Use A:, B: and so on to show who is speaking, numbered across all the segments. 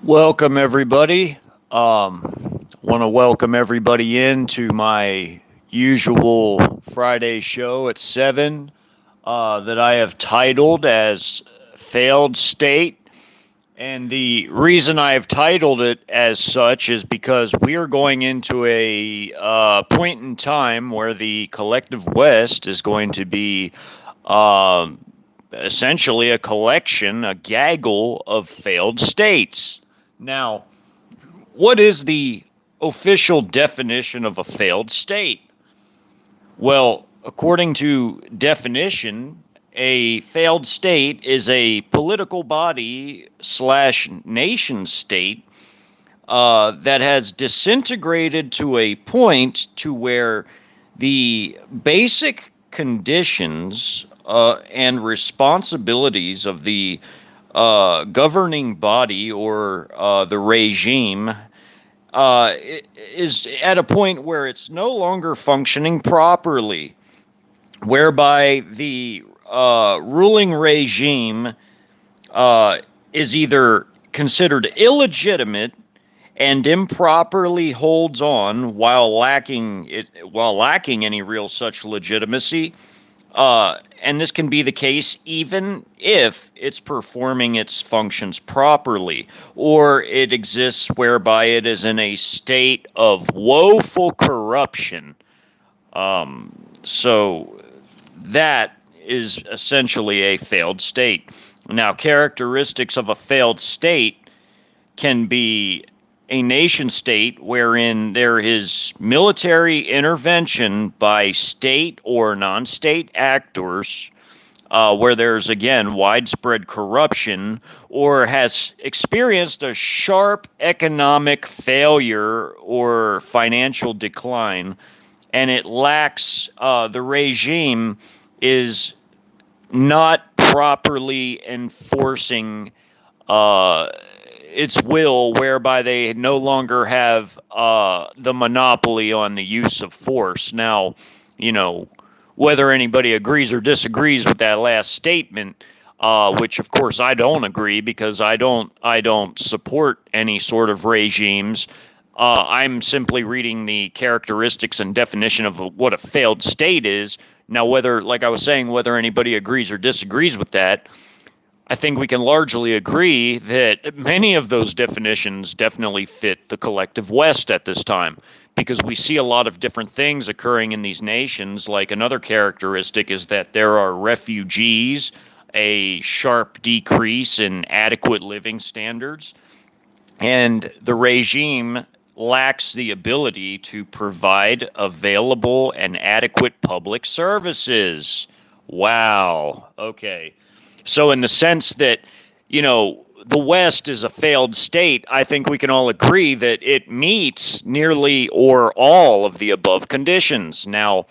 A: Welcome, everybody. Want to welcome everybody into my usual Friday show at 7 that I have titled as Failed State. And the reason I have titled it as such is because we are going into a point in time where the collective West is going to be um essentially a collection, a gaggle of failed states. Now, what is the official definition of a failed state? Well, according to definition, a failed state is a political body slash nation state that has disintegrated to a point to where the basic conditions and responsibilities of the governing body or the regime is at a point where it's no longer functioning properly, whereby the ruling regime is either considered illegitimate and improperly holds on while lacking any real such legitimacy. And this can be the case even if it's performing its functions properly, or it exists whereby it is in a state of woeful corruption. So that is essentially a failed state. Now, characteristics of a failed state can be a nation state wherein there is military intervention by state or non state actors, where there's again widespread corruption or has experienced a sharp economic failure or financial decline, and it lacks the regime is not properly enforcing its will, whereby they no longer have the monopoly on the use of force. Now, whether anybody agrees or disagrees with that last statement, which of course I don't agree because I don't support any sort of regimes. I'm simply reading the characteristics and definition of what a failed state is. Now, whether, like I was saying, whether anybody agrees or disagrees with that, I think we can largely agree that many of those definitions definitely fit the collective West at this time, because we see a lot of different things occurring in these nations. Like, another characteristic is that there are refugees, a sharp decrease in adequate living standards, and the regime lacks the ability to provide available and adequate public services. Wow. Okay. So, in the sense that, the West is a failed state, I think we can all agree that it meets nearly or all of the above conditions. Now,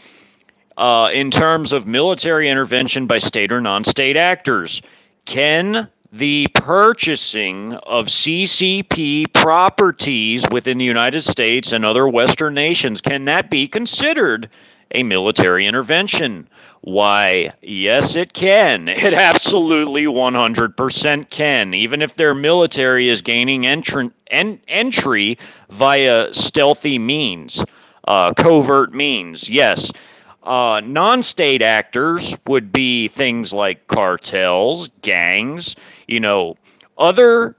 A: in terms of military intervention by state or non state actors, can the purchasing of CCP properties within the United States and other Western nations, can that be considered a military intervention? Why, yes, it can. It absolutely 100% can, even if their military is gaining entry via stealthy means, covert means, yes. Non state actors would be things like cartels, gangs, other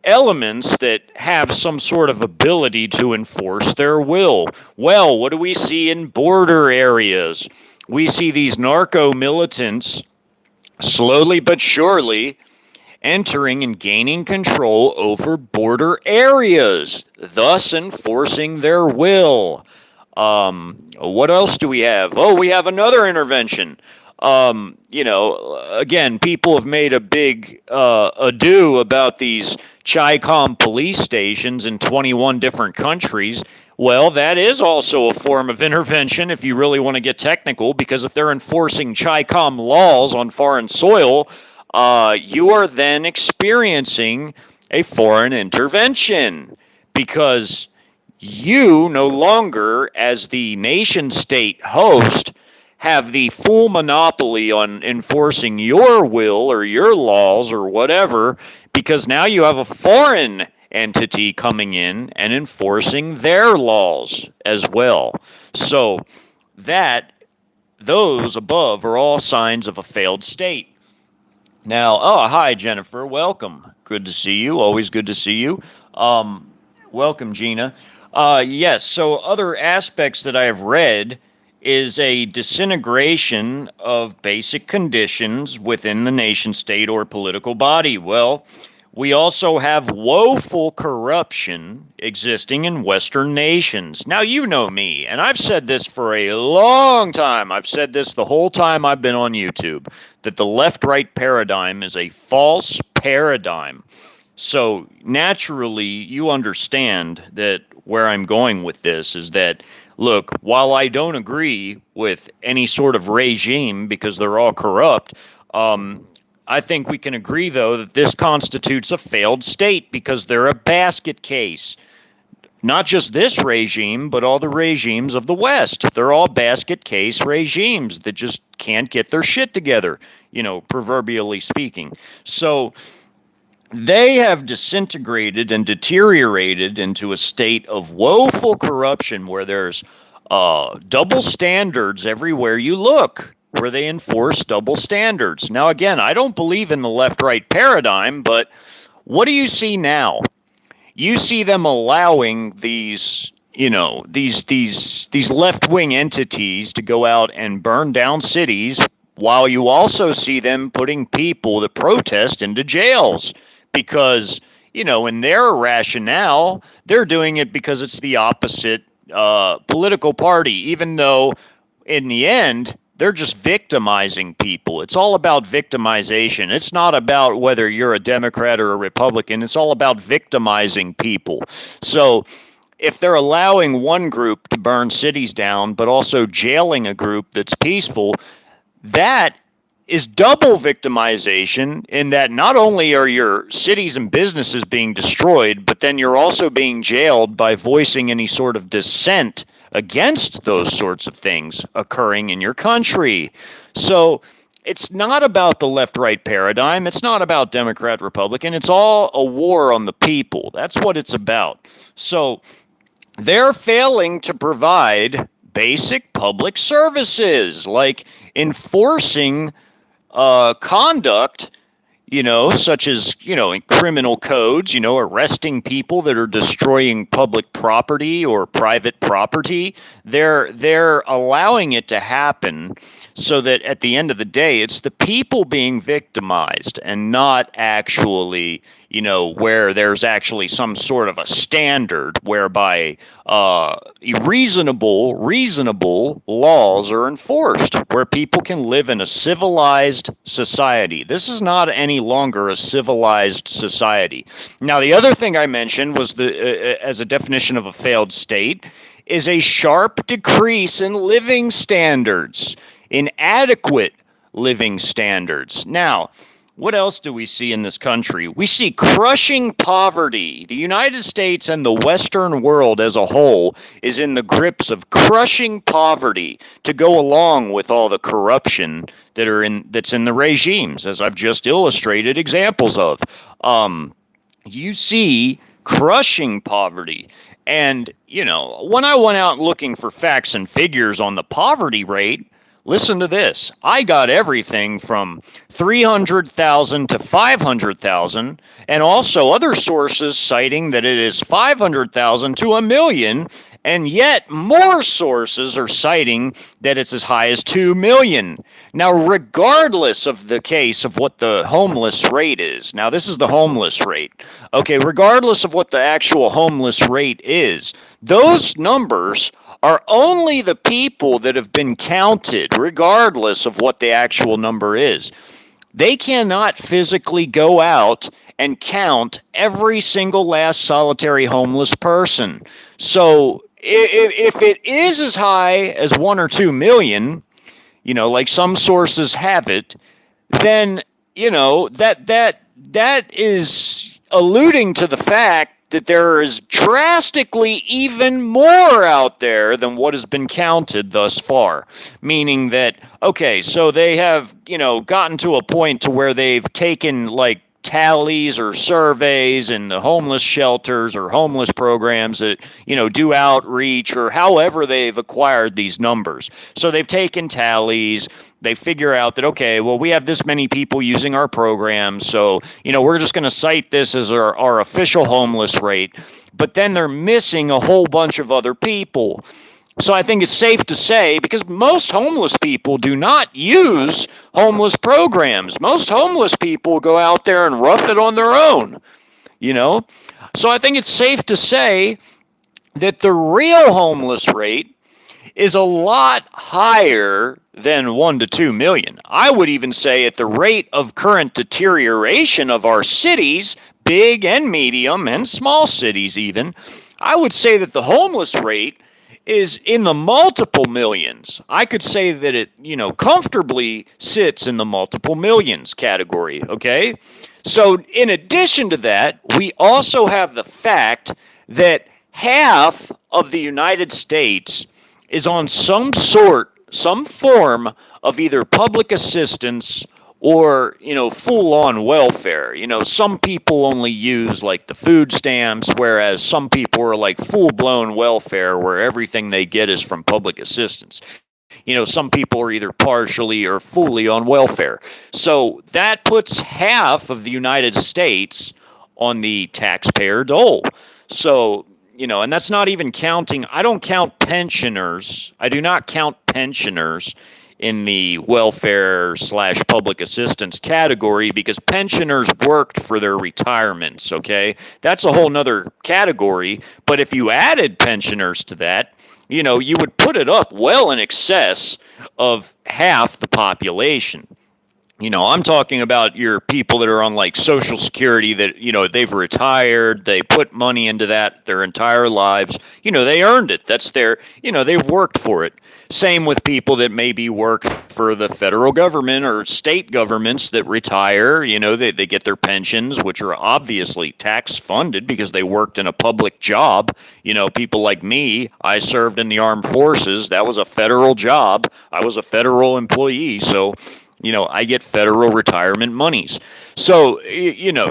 A: elements that have some sort of ability to enforce their will. Well, what do we see in border areas? We see these narco militants slowly but surely entering and gaining control over border areas, thus enforcing their will. What else do we have? Oh, we have another intervention. Again, people have made a big ado about these Chi-Com police stations in 21 different countries. Well, that is also a form of intervention if you really want to get technical, because if they're enforcing Chi-Com laws on foreign soil, you are then experiencing a foreign intervention, because you no longer, as the nation state host, have the full monopoly on enforcing your will or your laws or whatever, because now you have a foreign entity coming in and enforcing their laws as well. So that those above are all signs of a failed state. Now, oh, hi, Jennifer. Welcome. Good to see you. Always good to see you. Welcome, Gina. Yes, so other aspects that I have read is a disintegration of basic conditions within the nation state or political body. Well, we also have woeful corruption existing in Western nations. Now, you know me, and I've said this for a long time. I've said this the whole time I've been on YouTube, that the left-right paradigm is a false paradigm. So naturally, you understand that where I'm going with this is that, look, while I don't agree with any sort of regime because they're all corrupt, I think we can agree, though, that this constitutes a failed state because they're a basket case. Not just this regime, but all the regimes of the West. They're all basket case regimes that just can't get their shit together, proverbially speaking. So they have disintegrated and deteriorated into a state of woeful corruption where there's double standards everywhere you look, where they enforce double standards. Now, again, I don't believe in the left-right paradigm, but what do you see now? You see them allowing these left-wing entities to go out and burn down cities, while you also see them putting people that protest into jails because, in their rationale, they're doing it because it's the opposite political party, even though in the end, they're just victimizing people. It's all about victimization. It's not about whether you're a Democrat or a Republican. It's all about victimizing people. So if they're allowing one group to burn cities down, but also jailing a group that's peaceful, that is double victimization in that not only are your cities and businesses being destroyed, but then you're also being jailed by voicing any sort of dissent against those sorts of things occurring in your country. So it's not about the left-right paradigm. It's not about Democrat, Republican. It's all a war on the people. That's what it's about. So they're failing to provide basic public services like enforcing conduct, such as, in criminal codes, arresting people that are destroying public property or private property. They're allowing it to happen so that at the end of the day, it's the people being victimized and not actually, where there's actually some sort of a standard whereby reasonable laws are enforced, where people can live in a civilized society. This is not any longer a civilized society. Now, the other thing I mentioned was as a definition of a failed state is a sharp decrease in living standards, inadequate living standards. Now, what else do we see in this country? We see crushing poverty. The United States and the Western world as a whole is in the grips of crushing poverty to go along with all the corruption that's in the regimes, as I've just illustrated examples of. You see crushing poverty. And, when I went out looking for facts and figures on the poverty rate, listen to this. I got everything from 300,000 to 500,000, and also other sources citing that it is 500,000 to 1 million, and yet more sources are citing that it's as high as 2 million. Now, regardless of the case of what the homeless rate is, now this is the homeless rate. Okay, regardless of what the actual homeless rate is, those numbers are only the people that have been counted, regardless of what the actual number is. They cannot physically go out and count every single last solitary homeless person. So if it is as high as 1 or 2 million, like some sources have it, then, that is alluding to the fact that there is drastically even more out there than what has been counted thus far. Meaning that, okay, so they have, gotten to a point to where they've taken like tallies or surveys in the homeless shelters or homeless programs that, do outreach, or however they've acquired these numbers. So they've taken tallies, they figure out that, okay, well, we have this many people using our program, so, we're just going to cite this as our official homeless rate. But then they're missing a whole bunch of other people. So I think it's safe to say, because most homeless people do not use homeless programs. Most homeless people go out there and rough it on their own, So I think it's safe to say that the real homeless rate is a lot higher than 1 to 2 million. I would even say at the rate of current deterioration of our cities, big and medium and small cities even, I would say that the homeless rate is in the multiple millions. I could say that it, comfortably sits in the multiple millions category, okay? So in addition to that, we also have the fact that half of the United States is on some form of either public assistance or, full-on welfare. Some people only use, like, the food stamps, whereas some people are, like, full-blown welfare, where everything they get is from public assistance. Some people are either partially or fully on welfare. So that puts half of the United States on the taxpayer dole. So, and that's not even counting, I don't count pensioners. I do not count pensioners in the welfare/public assistance category, because pensioners worked for their retirements, okay? That's a whole nother category, but if you added pensioners to that, you would put it up well in excess of half the population. I'm talking about your people that are on like Social Security that, they've retired, they put money into that their entire lives. They earned it. That's their, they've worked for it. Same with people that maybe work for the federal government or state governments that retire. They get their pensions, which are obviously tax funded because they worked in a public job. People like me, I served in the armed forces. That was a federal job. I was a federal employee. So, I get federal retirement monies. So,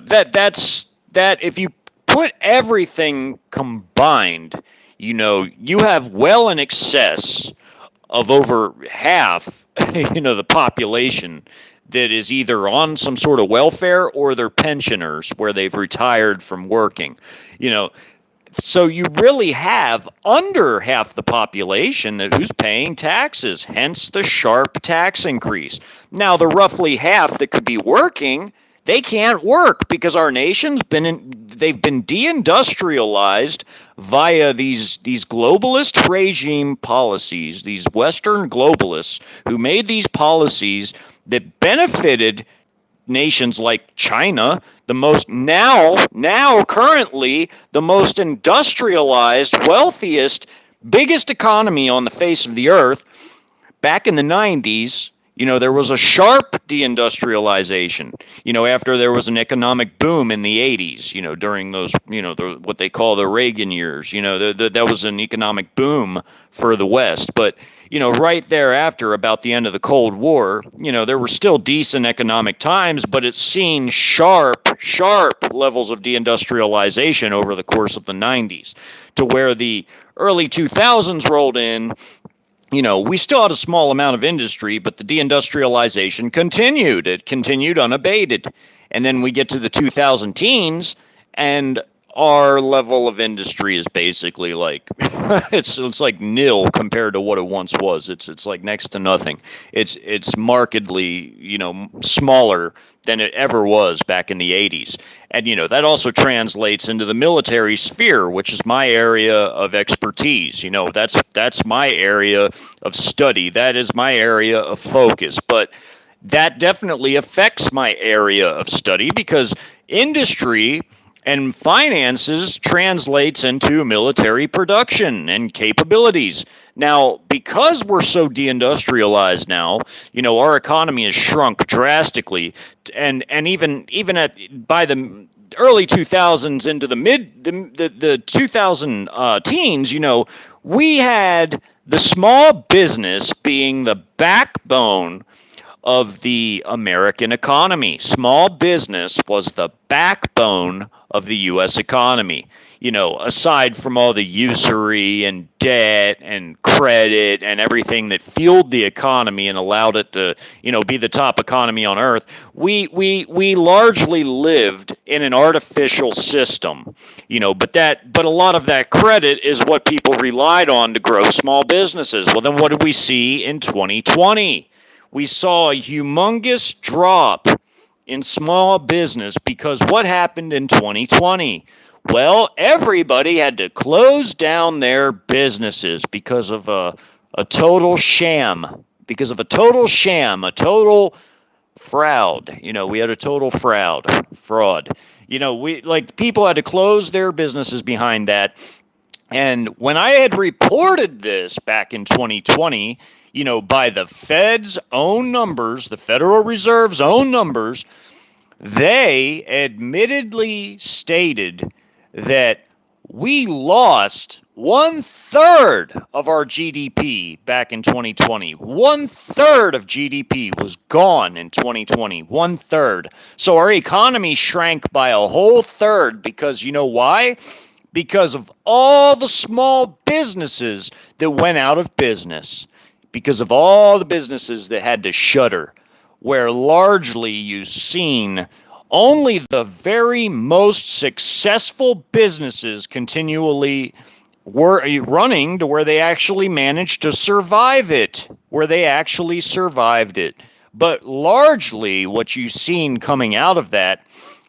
A: that's that. If you put everything combined, you have well in excess of over half, the population that is either on some sort of welfare or they're pensioners where they've retired from working. So you really have under half the population who's paying taxes, hence the sharp tax increase. Now, the roughly half that could be working, they can't work because our nation's they've been deindustrialized via these globalist regime policies, these Western globalists who made these policies that benefited nations like China, the most currently the most industrialized, wealthiest, biggest economy on the face of the earth. Back in the 90s, there was a sharp deindustrialization, after there was an economic boom in the 80s, during those, what they call the Reagan years, that was an economic boom for the West. But, right thereafter, about the end of the Cold War, there were still decent economic times, but it's seen sharp levels of deindustrialization over the course of the 90s, to where the early 2000s rolled in. We still had a small amount of industry, but the deindustrialization continued. It continued unabated. And then we get to the 2000 teens, and our level of industry is basically like it's like nil compared to what it once was. It's like next to nothing. It's markedly, smaller than it ever was back in the 80s. And, that also translates into the military sphere, which is my area of expertise. That's my area of study. That is my area of focus. But that definitely affects my area of study, because industry and finances translates into military production and capabilities. Now, because we're so deindustrialized now, our economy has shrunk drastically, and even by the early 2000s into the 2000 teens, we had the small business being the backbone of the American economy. Small business was the backbone of the U.S. economy. Aside from all the usury and debt and credit and everything that fueled the economy and allowed it to, be the top economy on earth, we largely lived in an artificial system. But a lot of that credit is what people relied on to grow small businesses. Well, then what did we see in 2020? We saw a humongous drop in small business because what happened in 2020? Well, everybody had to close down their businesses because of a total sham, a total fraud. We had a total fraud. People had to close their businesses behind that. And when I had reported this back in 2020, by the Fed's own numbers, the Federal Reserve's own numbers, they admittedly stated that we lost 1/3 of our GDP back in 2020. 1/3 of GDP was gone in 2020. 1/3. So our economy shrank by a whole third because you know why? Because of all the small businesses that went out of business. Because of all the businesses that had to shutter, where largely you've seen only the very most successful businesses continually were running to where they actually managed to survive it, But largely what you've seen coming out of that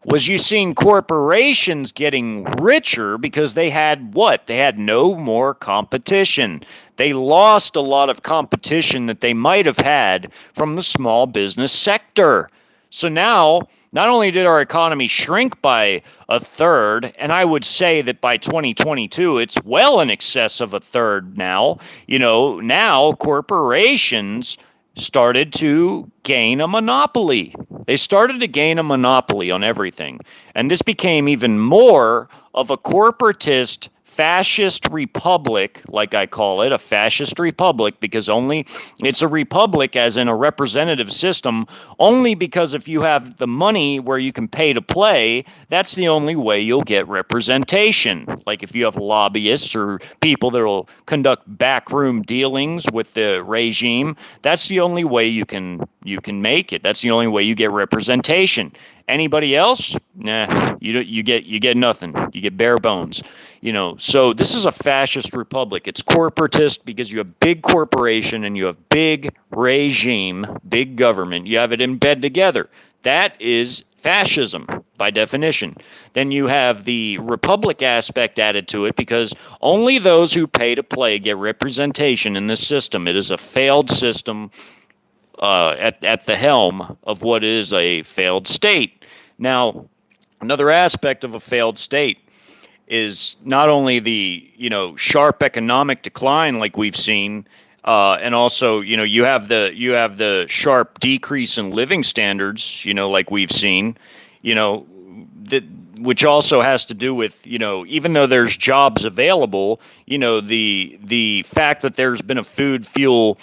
A: was you've seen corporations getting richer because they had what? They had no more competition. They lost a lot of competition that they might have had from the small business sector. So now, not only did our economy shrink by a third, and I would say that by 2022, it's well in excess of a third now. Now corporations started to gain a monopoly. They started to gain a monopoly on everything. And this became even more of a corporatist fascist republic, like I call it, a fascist republic, because it's a republic as in a representative system, only because if you have the money where you can pay to play, that's the only way you'll get representation. Like if you have lobbyists or people that will conduct backroom dealings with the regime, that's the only way you can make it. That's the only way you get representation. Anybody else? Nah, you get nothing. You get bare bones. So this is a fascist republic. It's corporatist because you have big corporation and you have big regime, big government. You have it in bed together. That is fascism by definition. Then you have the republic aspect added to it because only those who pay to play get representation in this system. It is a failed system at the helm of what is a failed state. Now, another aspect of a failed state is not only the sharp economic decline like we've seen, and also you have the sharp decrease in living standards like we've seen, which also has to do with even though there's jobs available, the fact that there's been a food, fuel,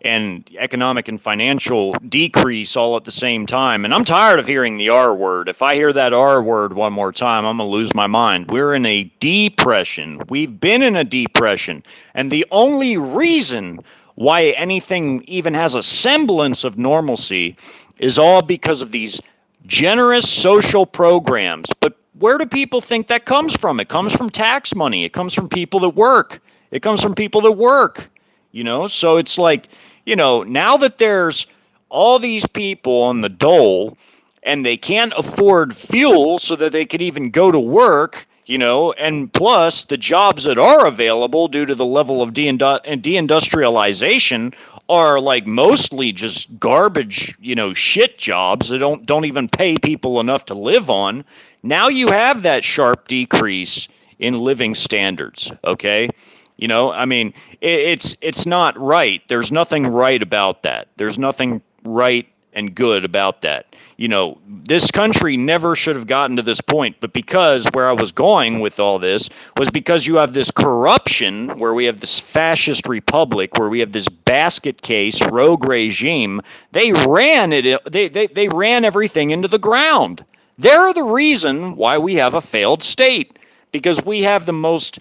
A: and economic and financial decrease all at the same time. And I'm tired of hearing the R word. If I hear that R word one more time, I'm going to lose my mind. We're in a depression. We've been in a depression. And the only reason why anything even has a semblance of normalcy is all because of these generous social programs. But where do people think that comes from? It comes from tax money. It comes from people that work. So it's like, now that there's all these people on the dole and they can't afford fuel so that they could even go to work, and plus the jobs that are available due to the level of deindustrialization are like mostly just garbage, shit jobs that don't even pay people enough to live on. Now you have that sharp decrease in living standards, okay? It's not right. There's nothing right about that. There's nothing right and good about that. This country never should have gotten to this point, but because where I was going with all this was because you have this corruption where we have this fascist republic, where we have this basket case rogue regime. They ran it. They ran everything into the ground. They're the reason why we have a failed state, because we have the most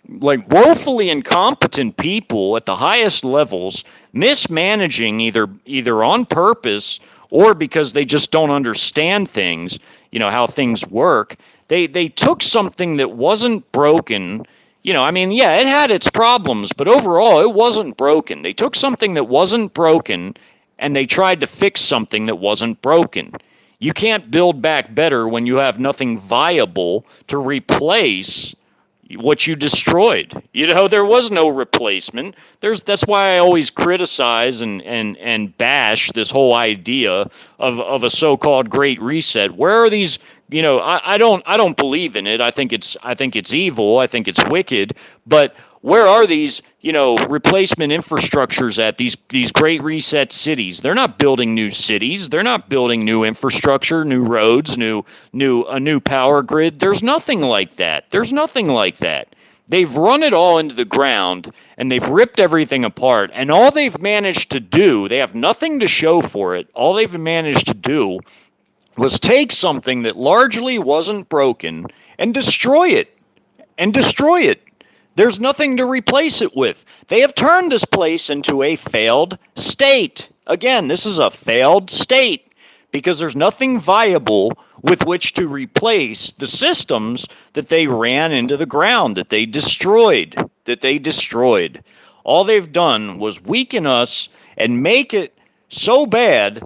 A: woefully incompetent people at the highest levels mismanaging either on purpose or because they just don't understand things, how things work. They took something that wasn't broken. It had its problems, but overall it wasn't broken. They took something that wasn't broken and they tried to fix something that wasn't broken. You can't build back better when you have nothing viable to replace what you destroyed. There was no replacement. That's why I always criticize and bash this whole idea of a so-called Great Reset. Where are these? I don't believe in it. I think it's evil. I think it's wicked. But where are these replacement infrastructures at these Great Reset cities? They're not building new cities. They're not building new infrastructure, new roads, a new power grid. There's nothing like that. They've run it all into the ground and they've ripped everything apart. And all they've managed to do, they have nothing to show for it. All they've managed to do was take something that largely wasn't broken and destroy it. There's nothing to replace it with. They have turned this place into a failed state. Again, this is a failed state because there's nothing viable with which to replace the systems that they ran into the ground, that they destroyed. All they've done was weaken us and make it so bad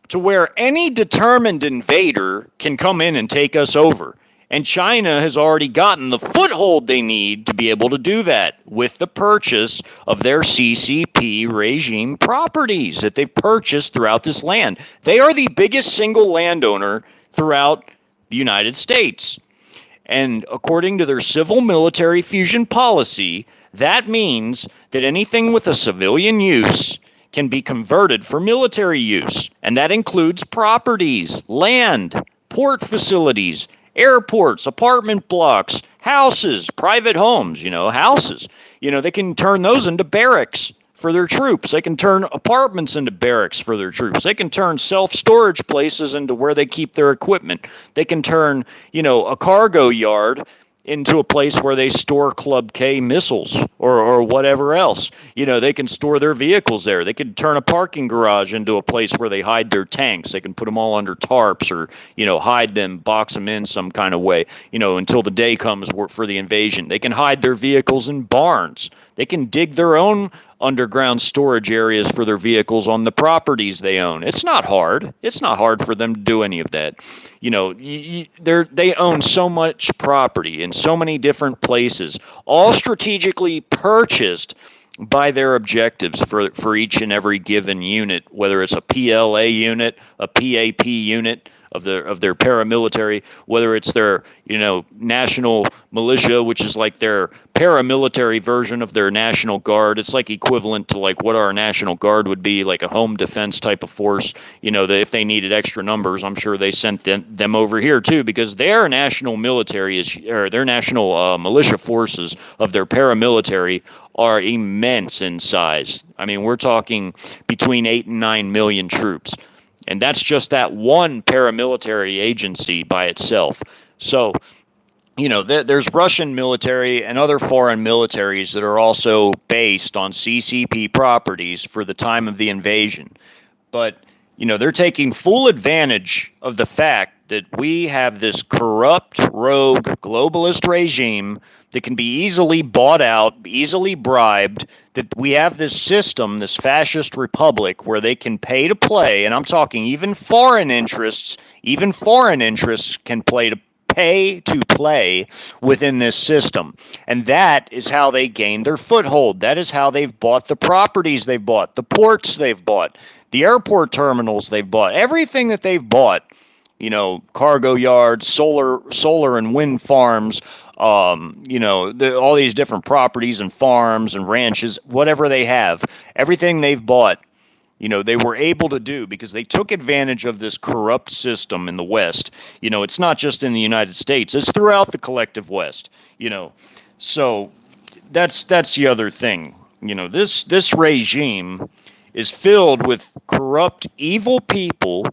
A: to where any determined invader can come in and take us over. And China has already gotten the foothold they need to be able to do that with the purchase of their CCP regime properties that they've purchased throughout this land. They are the biggest single landowner throughout the United States. And according to their civil-military fusion policy, that means that anything with a civilian use can be converted for military use. And that includes properties, land, port facilities, airports, apartment blocks, houses, private homes, houses. They can turn those into barracks for their troops. They can turn apartments into barracks for their troops. They can turn self-storage places into where they keep their equipment. They can turn, a cargo yard into a place where they store Club K missiles or whatever else. They can store their vehicles there. They can turn a parking garage into a place where they hide their tanks. They can put them all under tarps or, hide them, box them in some kind of way, until the day comes for the invasion. They can hide their vehicles in barns. They can dig their own underground storage areas for their vehicles on the properties they own. It's not hard. It's not hard for them to do any of that. They own so much property in so many different places, all strategically purchased by their objectives for each and every given unit, whether it's a PLA unit, a PAP unit of their paramilitary, whether it's their national militia, which is like their paramilitary version of their National Guard. It's like equivalent to like what our National Guard would be, like a home defense type of force. That if they needed extra numbers, I'm sure they sent them over here too, because their national military their national militia forces of their paramilitary are immense in size. I mean, we're talking between 8 and 9 million troops. And that's just that one paramilitary agency by itself. So, there's Russian military and other foreign militaries that are also based on CCP properties for the time of the invasion. But, they're taking full advantage of the fact that we have this corrupt, rogue, globalist regime that can be easily bought out, easily bribed, that we have this system, this fascist republic, where they can pay to play, and I'm talking even foreign interests can pay to play within this system. And that is how they gain their foothold. That is how they've bought the properties they've bought, the ports they've bought, the airport terminals they've bought, everything that they've bought, cargo yards, solar and wind farms, all these different properties and farms and ranches, whatever they have, everything they've bought They were able to do because they took advantage of this corrupt system in the West. It's not just in the United States, it's throughout the collective West. So that's the other thing. This regime is filled with corrupt, evil people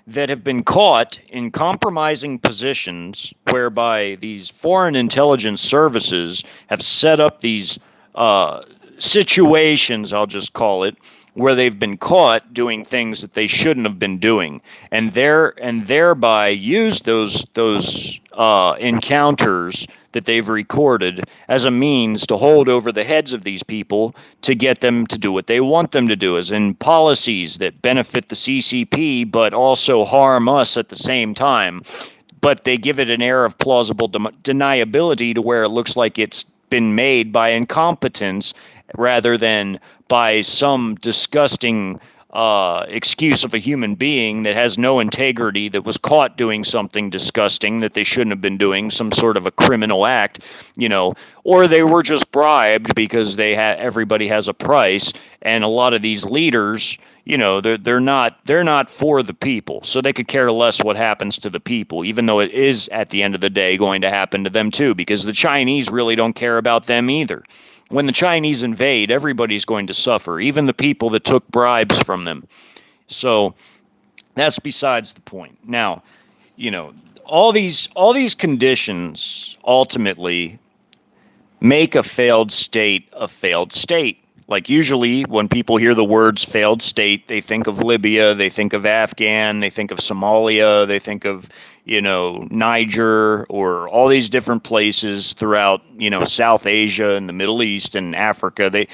A: that have been caught in compromising positions whereby these foreign intelligence services have set up these situations, I'll just call it, where they've been caught doing things that they shouldn't have been doing, and thereby used those encounters that they've recorded as a means to hold over the heads of these people to get them to do what they want them to do, as in policies that benefit the CCP but also harm us at the same time. But they give it an air of plausible deniability to where it looks like it's been made by incompetence rather than by some disgusting excuse of a human being that has no integrity, that was caught doing something disgusting that they shouldn't have been doing, some sort of a criminal act, or they were just bribed because everybody has a price, and a lot of these leaders, they're not for the people, so they could care less what happens to the people, even though it is at the end of the day going to happen to them too, because the Chinese really don't care about them either. When the Chinese invade, everybody's going to suffer, even the people that took bribes from them. So that's besides the point. Now, all these conditions ultimately make a failed state a failed state. Like usually when people hear the words failed state, they think of Libya, they think of Afghan, they think of Somalia, they think of, Niger, or all these different places throughout, South Asia and the Middle East and Africa. They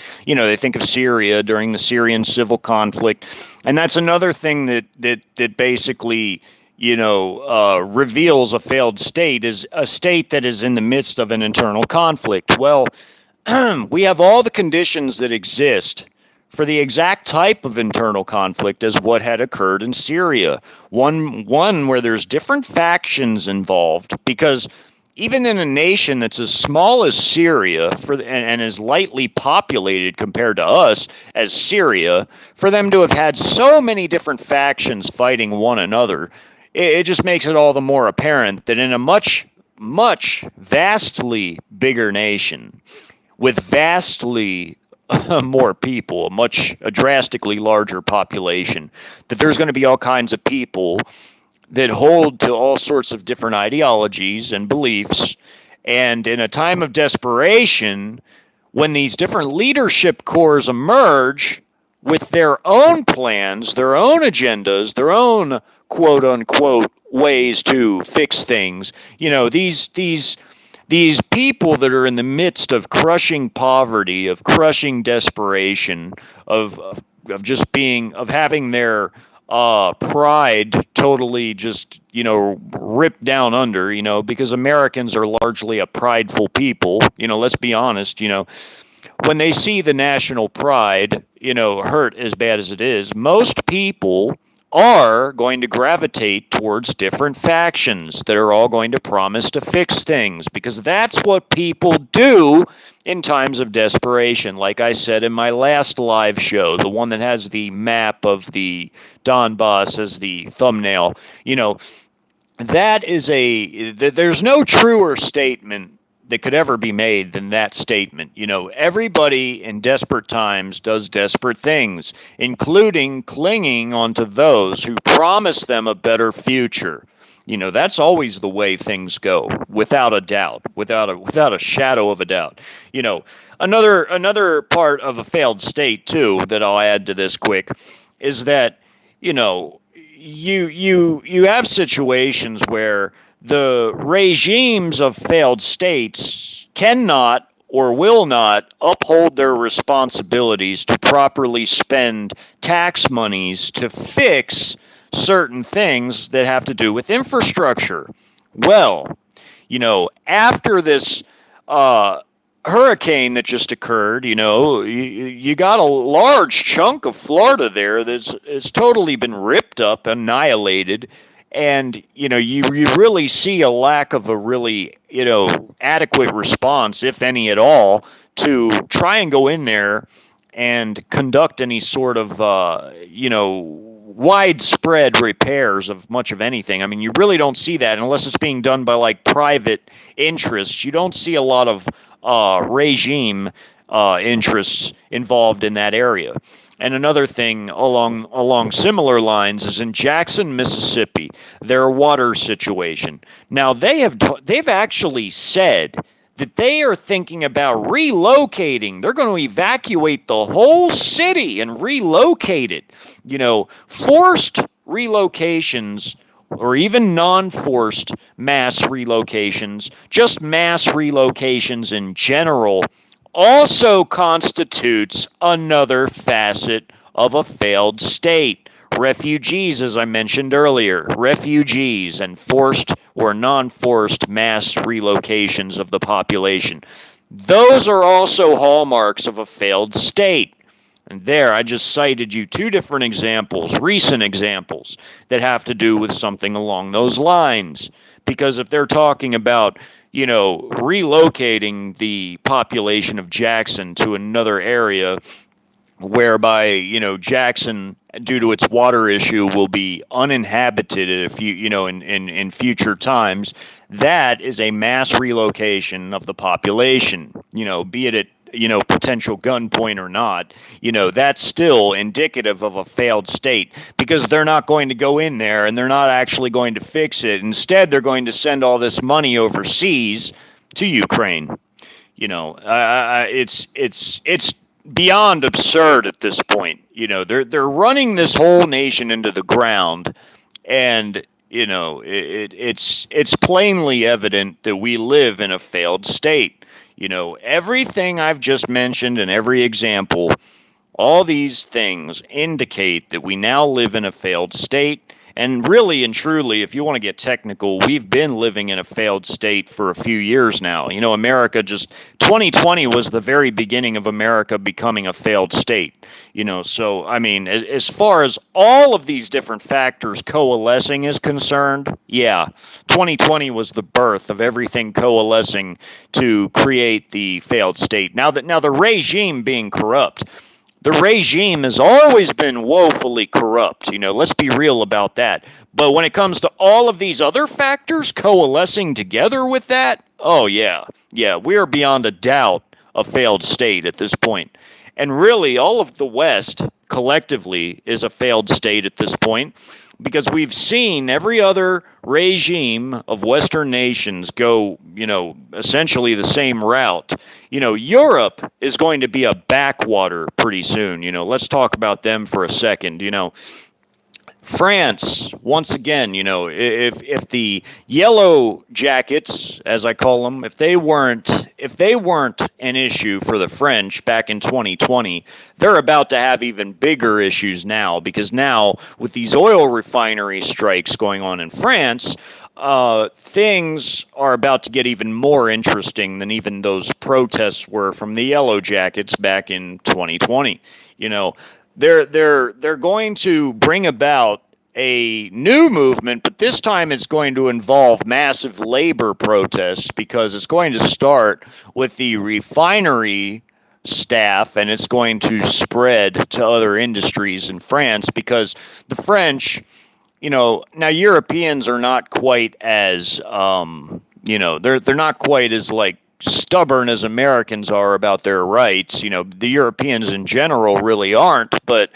A: think of Syria during the Syrian civil conflict. And that's another thing that basically, reveals a failed state, is a state that is in the midst of an internal conflict. Well, we have all the conditions that exist for the exact type of internal conflict as what had occurred in Syria. One where there's different factions involved, because even in a nation that's as small as Syria and as lightly populated compared to us as Syria, for them to have had so many different factions fighting one another, it just makes it all the more apparent that in a much, much vastly bigger nation, with vastly more people, a drastically larger population, that there's going to be all kinds of people that hold to all sorts of different ideologies and beliefs. And in a time of desperation, when these different leadership corps emerge with their own plans, their own agendas, their own quote unquote ways to fix things, these people that are in the midst of crushing poverty, of crushing desperation, of having their pride totally just, ripped down under, because Americans are largely a prideful people, let's be honest, when they see the national pride, hurt as bad as it is, most people are going to gravitate towards different factions that are all going to promise to fix things, because that's what people do in times of desperation. Like I said in my last live show, the one that has the map of the Donbass as the thumbnail, that is there's no truer statement that could ever be made than that statement. Everybody in desperate times does desperate things, including clinging onto those who promise them a better future. That's always the way things go, without a doubt, without a shadow of a doubt. Another part of a failed state too that I'll add to this quick is that, you have situations where the regimes of failed states cannot or will not uphold their responsibilities to properly spend tax monies to fix certain things that have to do with infrastructure. Well, after this hurricane that just occurred, you got a large chunk of Florida there that's totally been ripped up, annihilated. And, you really see a lack of a really, adequate response, if any at all, to try and go in there and conduct any sort of, widespread repairs of much of anything. I mean, you really don't see that unless it's being done by like private interests. You don't see a lot of regime interests involved in that area. And another thing along similar lines is in Jackson, Mississippi, their water situation. Now they've actually said that they are thinking about relocating. They're going to evacuate the whole city and relocate it. Forced relocations or even non-forced mass relocations, just mass relocations in general, also constitutes another facet of a failed state. Refugees, as I mentioned earlier, refugees and forced or non-forced mass relocations of the population. Those are also hallmarks of a failed state. And there, I just cited you two different examples, recent examples, that have to do with something along those lines. Because if they're talking about, relocating the population of Jackson to another area whereby, Jackson, due to its water issue, will be uninhabited in future times, that is a mass relocation of the population, be it at potential gunpoint or not. That's still indicative of a failed state because they're not going to go in there and they're not actually going to fix it. Instead, they're going to send all this money overseas to Ukraine. It's beyond absurd at this point. They're running this whole nation into the ground, and it's plainly evident that we live in a failed state. Everything I've just mentioned and every example, all these things indicate that we now live in a failed state. And really and truly, if you want to get technical, we've been living in a failed state for a few years now. 2020 was the very beginning of America becoming a failed state. So, I mean, as far as all of these different factors coalescing is concerned, yeah, 2020 was the birth of everything coalescing to create the failed state. Now the regime being corrupt, the regime has always been woefully corrupt. Let's be real about that. But when it comes to all of these other factors coalescing together with that, oh yeah, we are beyond a doubt a failed state at this point. And really, all of the West collectively is a failed state at this point because we've seen every other regime of Western nations go, essentially the same route. Europe is going to be a backwater pretty soon. Let's talk about them for a second. France, once again, if the yellow jackets, as I call them, if they weren't an issue for the French back in 2020, they're about to have even bigger issues now because now with these oil refinery strikes going on in France, things are about to get even more interesting than even those protests were from the yellow jackets back in 2020. They're going to bring about a new movement, but this time it's going to involve massive labor protests because it's going to start with the refinery staff and it's going to spread to other industries in France because the French, now Europeans are not quite as, they're not quite as like stubborn as Americans are about their rights. The Europeans in general really aren't, but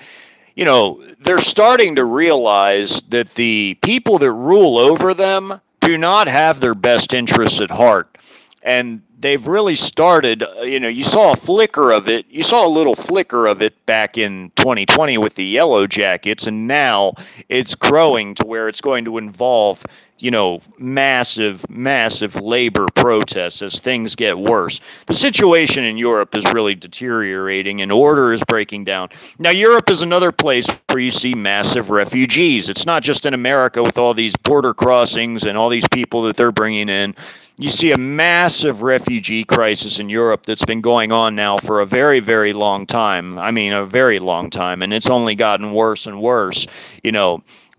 A: they're starting to realize that the people that rule over them do not have their best interests at heart. And they've really started, you saw a flicker of it. You saw a little flicker of it back in 2020 with the yellow jackets, and now it's growing to where it's going to involve massive labor protests as things get worse. The situation in Europe is really deteriorating and order is breaking down. Now, Europe is another place where you see massive refugees. It's not just in America with all these border crossings and all these people that they're bringing in. You see a massive refugee crisis in Europe that's been going on now for a very, very long time. I mean, a very long time, and it's only gotten worse and worse.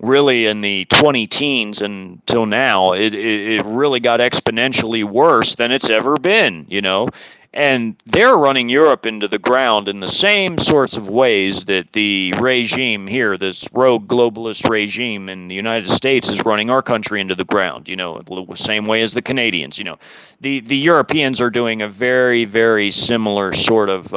A: Really in the 20 teens until now, it really got exponentially worse than it's ever been, And they're running Europe into the ground in the same sorts of ways that the regime here, this rogue globalist regime in the United States, is running our country into the ground. The same way as the Canadians. The Europeans are doing a very, very similar sort of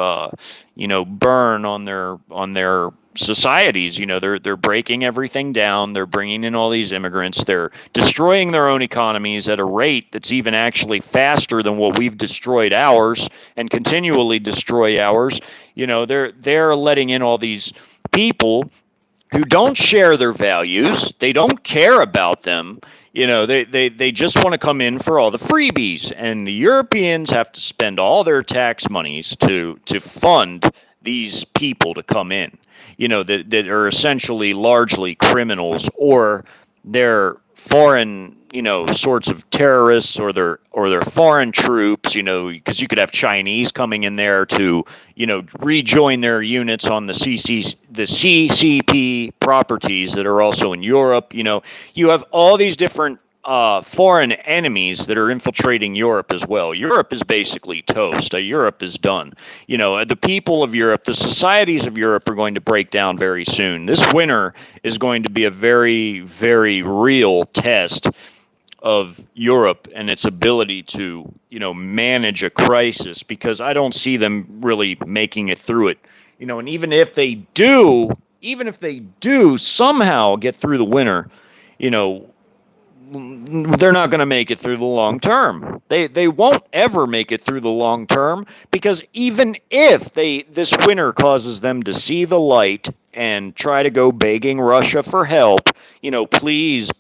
A: burn on their societies. They're breaking everything down. They're bringing in all these immigrants. They're destroying their own economies at a rate that's even actually faster than what we've destroyed ours, and continually destroy ours. They're letting in all these people who don't share their values. They don't care about them. They just want to come in for all the freebies, and the Europeans have to spend all their tax monies to fund these people to come in. That are essentially largely criminals, or they're foreign, sorts of terrorists, or they're foreign troops, because you could have Chinese coming in there to, rejoin their units on the CCP properties that are also in Europe. You have all these different foreign enemies that are infiltrating Europe as well. Europe is basically toast. Europe is done. The people of Europe, the societies of Europe are going to break down very soon. This winter is going to be a very, very real test of Europe and its ability to, manage a crisis, because I don't see them really making it through it. And even if they do somehow get through the winter, they're not going to make it through the long term. They won't ever make it through the long term, because even if this winter causes them to see the light and try to go begging Russia for help, please,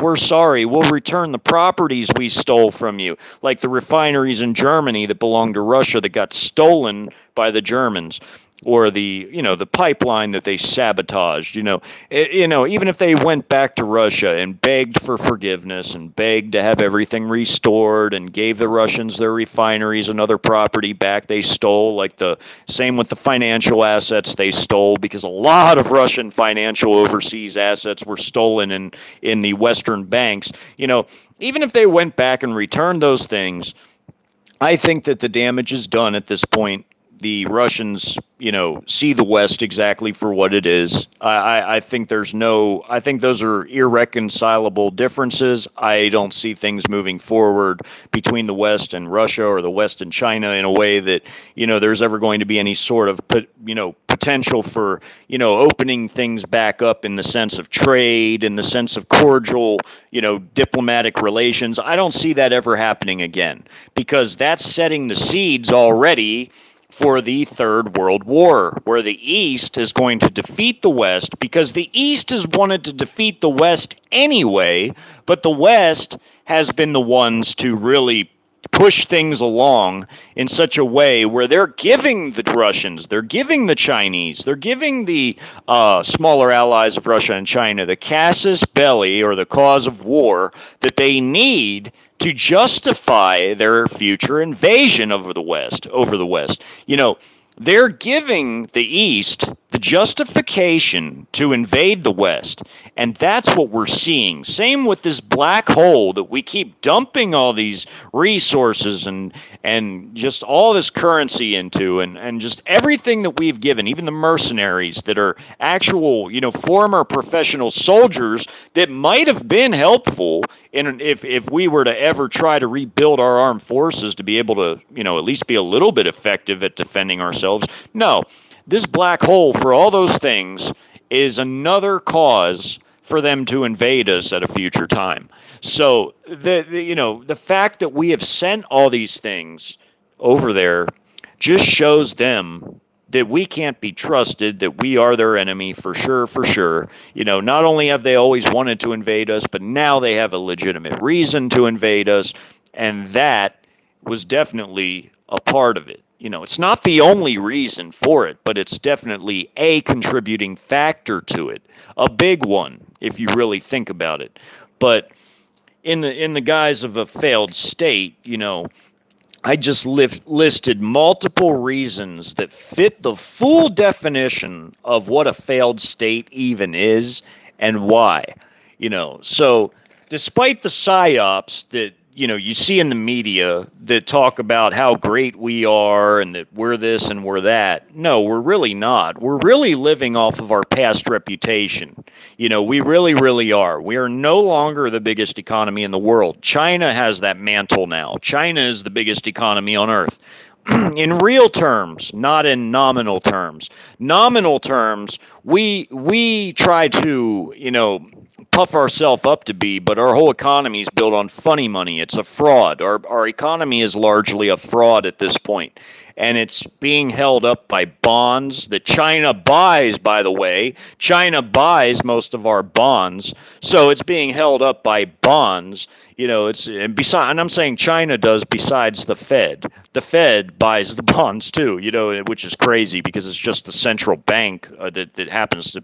A: we're sorry, we'll return the properties we stole from you, like the refineries in Germany that belonged to Russia that got stolen by the Germans, or the pipeline that they sabotaged. Even if they went back to Russia and begged for forgiveness and begged to have everything restored and gave the Russians their refineries and other property back they stole, like the same with the financial assets they stole, because a lot of Russian financial overseas assets were stolen in the Western banks. Even if they went back and returned those things, I think that the damage is done at this point. The Russians, see the West exactly for what it is. I think I think those are irreconcilable differences. I don't see things moving forward between the West and Russia, or the West and China, in a way that, there's ever going to be any sort of, potential for, opening things back up in the sense of trade, in the sense of cordial, diplomatic relations. I don't see that ever happening again, because that's setting the seeds already for the Third World War, where the East is going to defeat the West, because the East has wanted to defeat the West anyway, but the West has been the ones to really push things along in such a way where they're giving the Russians, they're giving the Chinese, they're giving the smaller allies of Russia and China the casus belli, or the cause of war, that they need to justify their future invasion over the West. They're giving the East the justification to invade the West, and that's what we're seeing. Same with this black hole that we keep dumping all these resources and just all this currency into, and just everything that we've given, even the mercenaries that are actual, former professional soldiers that might have been helpful if we were to ever try to rebuild our armed forces to be able to, at least be a little bit effective at defending ourselves. No, this black hole, for all those things, is another cause for them to invade us at a future time. So the fact that we have sent all these things over there just shows them that we can't be trusted, that we are their enemy for sure. Not only have they always wanted to invade us, but now they have a legitimate reason to invade us, and that was definitely a part of it. It's not the only reason for it, but it's definitely a contributing factor to it, a big one, if you really think about it. But in the guise of a failed state, I just listed multiple reasons that fit the full definition of what a failed state even is and why. So despite the psyops that you see in the media that talk about how great we are and that we're this and we're that. No, we're really not. We're really living off of our past reputation. We really, really are. We are no longer the biggest economy in the world. China has that mantle now. China is the biggest economy on earth. In real terms, not in nominal terms. Nominal terms, we try to, puff ourselves up to be, but our whole economy is built on funny money. It's a fraud. Our economy is largely a fraud at this point. And it's being held up by bonds that China buys, by the way. China buys most of our bonds. So it's being held up by bonds. And I'm saying China does besides the Fed. The Fed buys the bonds too, which is crazy because it's just the central bank that happens to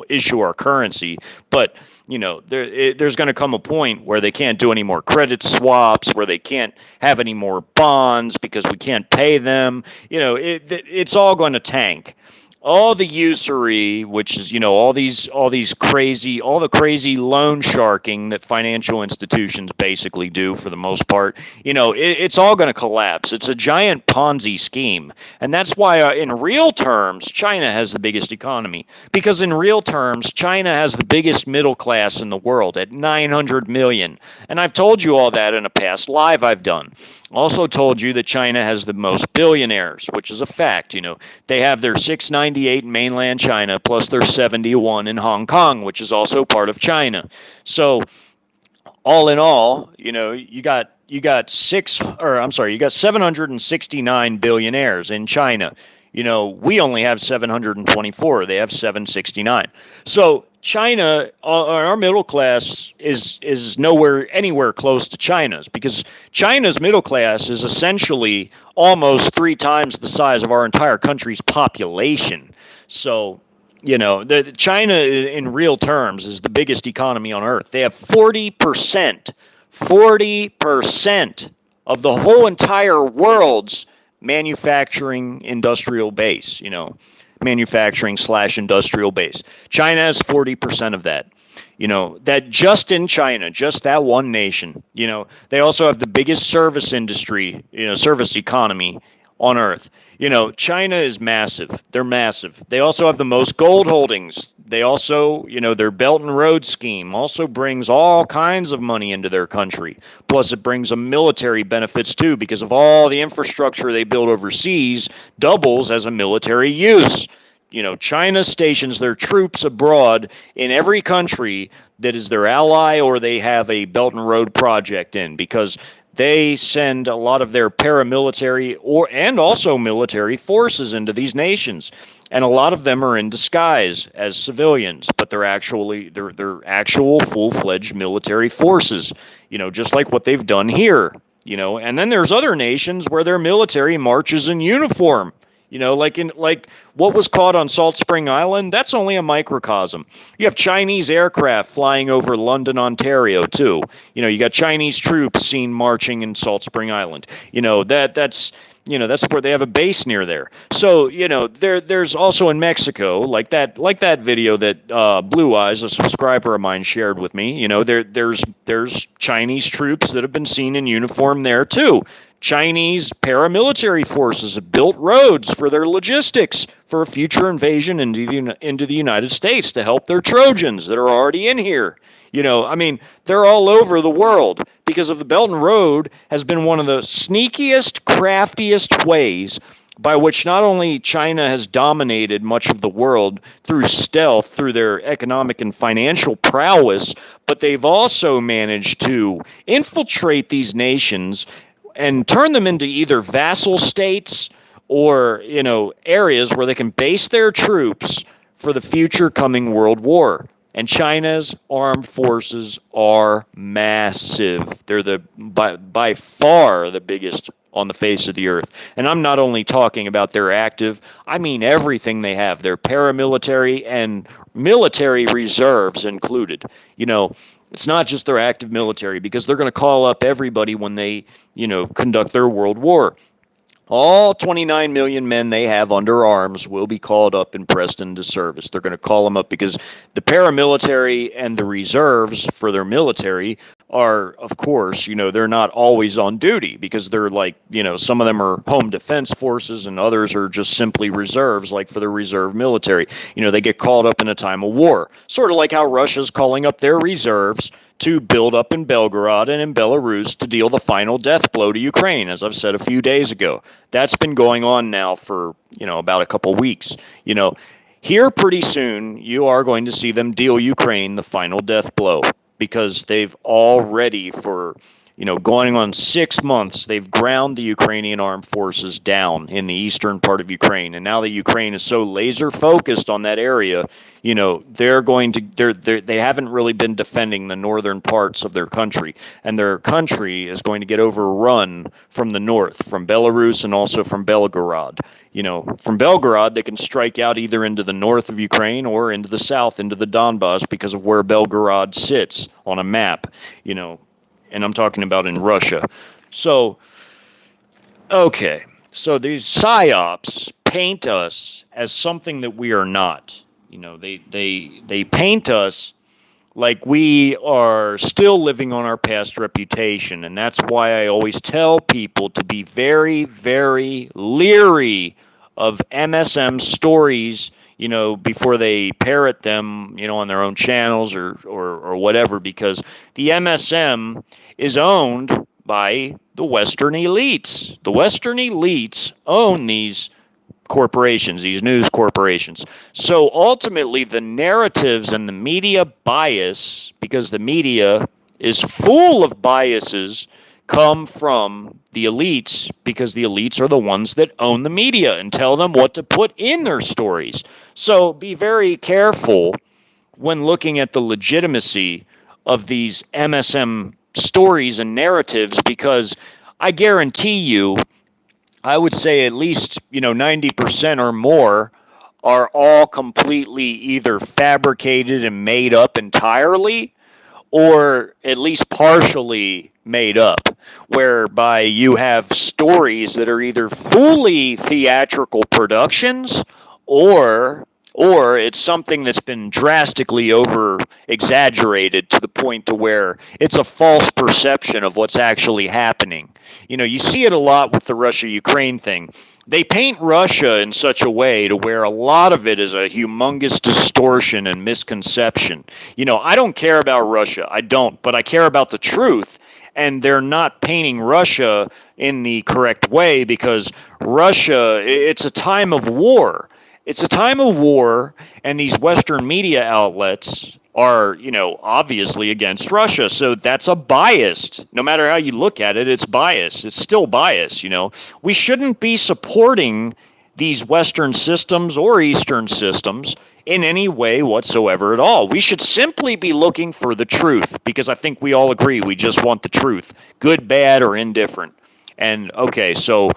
A: issue our currency. But there's going to come a point where they can't do any more credit swaps, where they can't have any more bonds because we can't pay them. It's all going to tank. All the usury, which is all the crazy loan sharking that financial institutions basically do for the most part, it's all going to collapse. It's a giant Ponzi scheme, and that's why in real terms China has the biggest economy, because in real terms China has the biggest middle class in the world at 900 million, and I've told you all that in a past live I've done. Also told you that China has the most billionaires, which is a fact. They have their 698 in mainland China, plus their 71 in Hong Kong, which is also part of China. So, all in all, you got 769 billionaires in China. We only have 724. They have 769. So China, our middle class is anywhere close to China's, because China's middle class is essentially almost 3 times the size of our entire country's population. So, China in real terms is the biggest economy on earth. They have 40% of the whole entire world's manufacturing industrial base, manufacturing/industrial base. China has 40% of that. That just in China, just that one nation. They also have the biggest service industry, service economy on earth. China is massive. They're massive. They also have the most gold holdings. They also, their Belt and Road scheme also brings all kinds of money into their country. Plus, it brings them military benefits too, because of all the infrastructure they build overseas doubles as a military use. China stations their troops abroad in every country that is their ally or they have a Belt and Road project in, because they send a lot of their paramilitary and also military forces into these nations, and a lot of them are in disguise as civilians, but they're actual full-fledged military forces. Just like what they've done here. And then there's other nations where their military marches in uniform. Like what was caught on Salt Spring Island, that's only a microcosm. You have Chinese aircraft flying over London, Ontario, too. You got Chinese troops seen marching in Salt Spring Island. That's where they have a base near there. So, there's also in Mexico, like that video that Blue Eyes, a subscriber of mine, shared with me. There's Chinese troops that have been seen in uniform there, too. Chinese paramilitary forces have built roads for their logistics for a future invasion into the United States to help their Trojans that are already in here. They're all over the world because of the Belt and Road has been one of the sneakiest, craftiest ways by which not only China has dominated much of the world through stealth, through their economic and financial prowess, but they've also managed to infiltrate these nations and turn them into either vassal states or, areas where they can base their troops for the future coming world war. And China's armed forces are massive. They're by far the biggest on the face of the earth. And I'm not only talking about their active, I mean everything they have. Their paramilitary and military reserves included. It's not just their active military, because they're going to call up everybody when they, conduct their world war. All 29 million men they have under arms will be called up and pressed into service. They're going to call them up because the paramilitary and the reserves for their military are, of course, they're not always on duty because they're like, some of them are home defense forces and others are just simply reserves, like for the reserve military. They get called up in a time of war, sort of like how Russia's calling up their reserves to build up in Belgorod and in Belarus to deal the final death blow to Ukraine, as I've said a few days ago. That's been going on now for, about a couple weeks. Here pretty soon, you are going to see them deal Ukraine the final death blow because they've already, for going on 6 months, they've ground the Ukrainian armed forces down in the eastern part of Ukraine. And now that Ukraine is so laser focused on that area, they haven't really been defending the northern parts of their country. And their country is going to get overrun from the north, from Belarus and also from Belgorod. From Belgorod, they can strike out either into the north of Ukraine or into the south, into the Donbass, because of where Belgorod sits on a map, and I'm talking about in Russia. So, okay, so these psyops paint us as something that we are not. They paint us like we are still living on our past reputation, and that's why I always tell people to be very, very leery of MSM stories, before they parrot them, on their own channels or whatever, because the MSM is owned by the Western elites. The Western elites own these corporations, these news corporations. So ultimately, the narratives and the media bias, because the media is full of biases, come from the elites, because the elites are the ones that own the media and tell them what to put in their stories. So be very careful when looking at the legitimacy of these MSM stories and narratives, because I guarantee you, I would say at least, 90% or more are all completely either fabricated and made up entirely, or at least partially made up, whereby you have stories that are either fully theatrical productions or it's something that's been drastically over exaggerated to the point to where it's a false perception of what's actually happening. You see it a lot with the Russia-Ukraine thing. They paint Russia in such a way to where a lot of it is a humongous distortion and misconception. I don't care about Russia. I don't, but I care about the truth. And they're not painting Russia in the correct way because Russia, it's a time of war. It's a time of war, and these Western media outlets are, obviously against Russia. So that's a biased. No matter how you look at it, it's biased. It's still biased, We shouldn't be supporting these Western systems or Eastern systems in any way whatsoever at all. We should simply be looking for the truth, because I think we all agree we just want the truth, good, bad, or indifferent. And, okay, so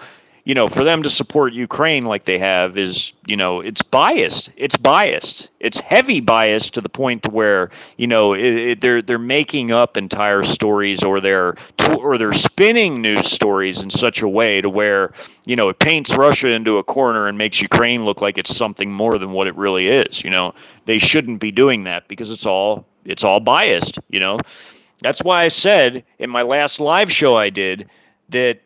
A: for them to support Ukraine like they have is, it's biased. It's biased. It's heavy bias to the point to where, they're making up entire stories, or they're spinning news stories in such a way to where, it paints Russia into a corner and makes Ukraine look like it's something more than what it really is. They shouldn't be doing that because it's all biased. That's why I said in my last live show I did that,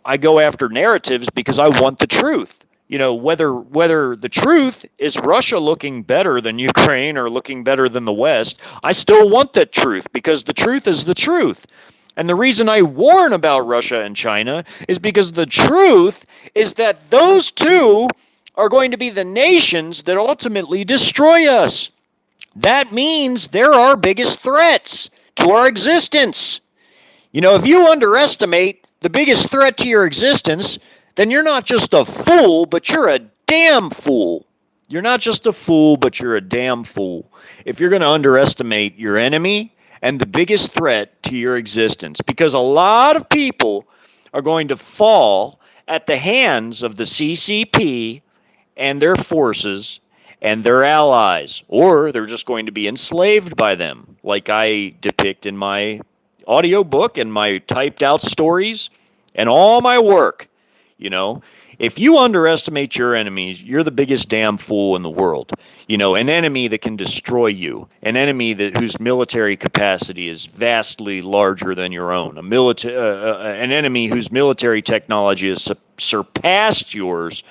A: I go after narratives because I want the truth. Whether the truth is Russia looking better than Ukraine or looking better than the West, I still want that truth because the truth is the truth. And the reason I warn about Russia and China is because the truth is that those two are going to be the nations that ultimately destroy us. That means they're our biggest threats to our existence. If you underestimate the biggest threat to your existence, then you're not just a fool, but you're a damn fool. You're not just a fool, but you're a damn fool. If you're going to underestimate your enemy and the biggest threat to your existence, because a lot of people are going to fall at the hands of the CCP and their forces and their allies, or they're just going to be enslaved by them, like I depict in my audiobook and my typed out stories and all my work. If you underestimate your enemies, you're the biggest damn fool in the world. An enemy that can destroy you, an enemy whose military capacity is vastly larger than your own, an enemy whose military technology has surpassed yours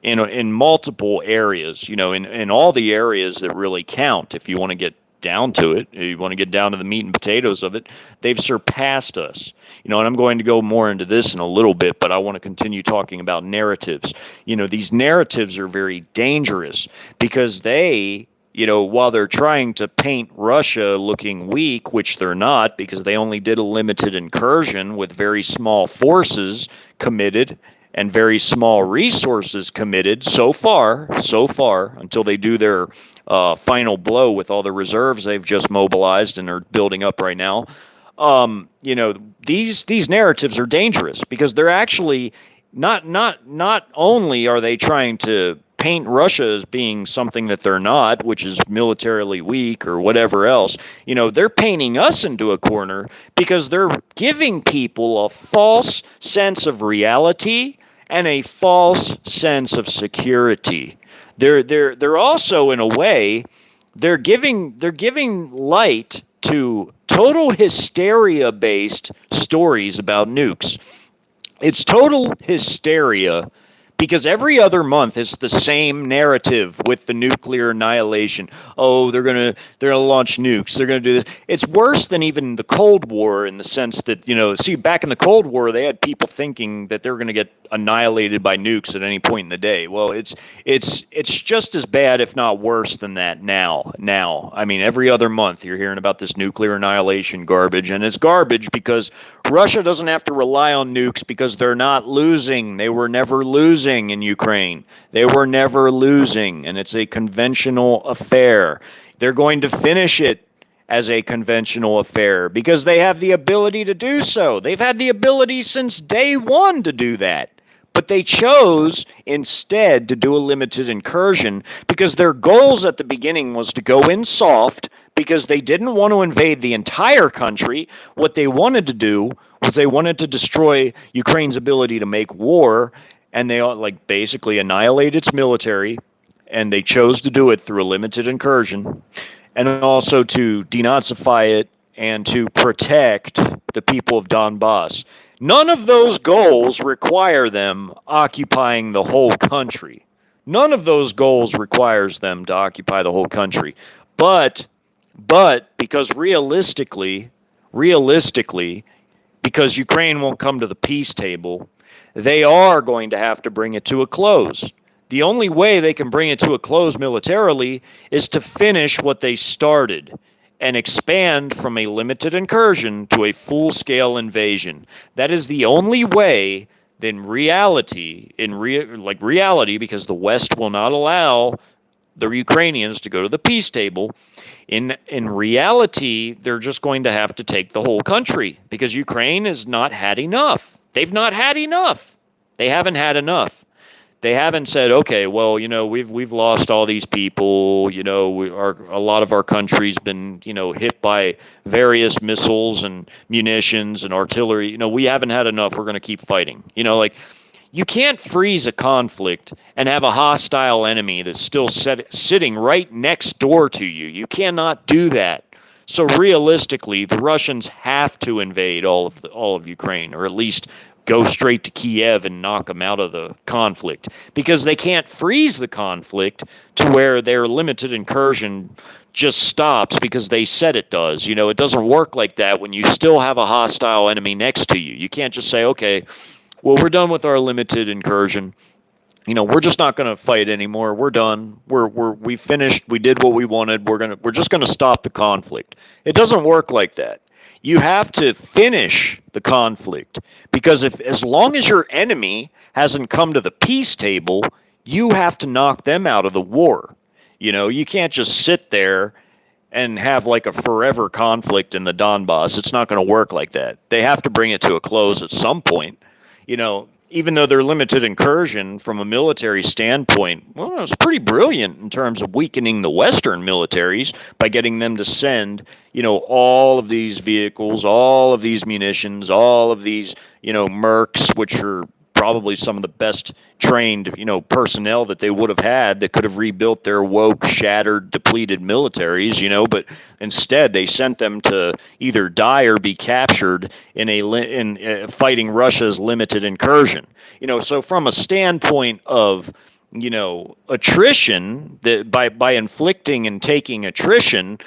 A: in multiple areas, in all the areas that really count. If you want to get down to it, you want to get down to the meat and potatoes of it, they've surpassed us. And I'm going to go more into this in a little bit, but I want to continue talking about narratives. These narratives are very dangerous because they, while they're trying to paint Russia looking weak, which they're not, because they only did a limited incursion with very small forces committed and very small resources committed so far, until they do their final blow with all the reserves they've just mobilized and are building up right now. These narratives are dangerous because they're actually not only are they trying to paint Russia as being something that they're not, which is militarily weak or whatever else. They're painting us into a corner because they're giving people a false sense of reality and a false sense of security. They're also, in a way, they're giving light to total hysteria-based stories about nukes. It's total hysteria because every other month it's the same narrative with the nuclear annihilation. Oh, they're gonna launch nukes. They're gonna do this. It's worse than even the Cold War in the sense that, see, back in the Cold War they had people thinking that they were gonna get annihilated by nukes at any point in the day. Well, it's just as bad, if not worse, than that now. I mean, every other month you're hearing about this nuclear annihilation garbage, and it's garbage because Russia doesn't have to rely on nukes because they're not losing. They were never losing in Ukraine. They were never losing, and it's a conventional affair. They're going to finish it as a conventional affair because they have the ability to do so. They've had the ability since day one to do that. But they chose instead to do a limited incursion because their goals at the beginning was to go in soft because they didn't want to invade the entire country. What they wanted to do was they wanted to destroy Ukraine's ability to make war, and they basically annihilate its military, and they chose to do it through a limited incursion, and also to denazify it and to protect the people of Donbass. None of those goals require them occupying the whole country. None of those goals requires them to occupy the whole country. But because realistically, because Ukraine won't come to the peace table, they are going to have to bring it to a close. The only way they can bring it to a close militarily is to finish what they started and expand from a limited incursion to a full-scale invasion. That is the only way. Then reality, because the West will not allow the Ukrainians to go to the peace table. In reality, they're just going to have to take the whole country because Ukraine has not had enough. They've not had enough. They haven't had enough. They haven't said, okay, well, we've lost all these people. A lot of our country's been, hit by various missiles and munitions and artillery. We haven't had enough. We're going to keep fighting. You can't freeze a conflict and have a hostile enemy that's still sitting right next door to you. You cannot do that. So realistically, the Russians have to invade all of Ukraine, or at least go straight to Kiev and knock them out of the conflict, because they can't freeze the conflict to where their limited incursion just stops because they said it does. It doesn't work like that when you still have a hostile enemy next to you. You can't just say, okay, well, we're done with our limited incursion. We're just not going to fight anymore. We're done. We finished. We did what we wanted. We're just going to stop the conflict. It doesn't work like that. You have to finish the conflict because as long as your enemy hasn't come to the peace table, you have to knock them out of the war. You can't just sit there and have like a forever conflict in the Donbass. It's not going to work like that. They have to bring it to a close at some point. Even though their limited incursion from a military standpoint, well, it was pretty brilliant in terms of weakening the Western militaries by getting them to send, all of these vehicles, all of these munitions, all of these, Mercs, which are probably some of the best trained, personnel that they would have had that could have rebuilt their woke, shattered, depleted militaries, but instead they sent them to either die or be captured in fighting Russia's limited incursion. So from a standpoint of attrition, that by inflicting and taking attrition,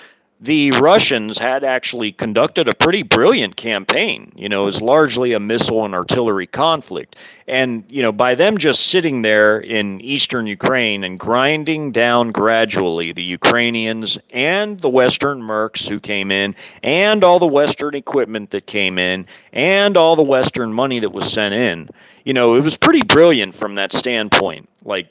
A: the Russians had actually conducted a pretty brilliant campaign. It was largely a missile and artillery conflict. And, by them just sitting there in eastern Ukraine and grinding down gradually the Ukrainians and the Western mercs who came in, and all the Western equipment that came in, and all the Western money that was sent in, it was pretty brilliant from that standpoint. Like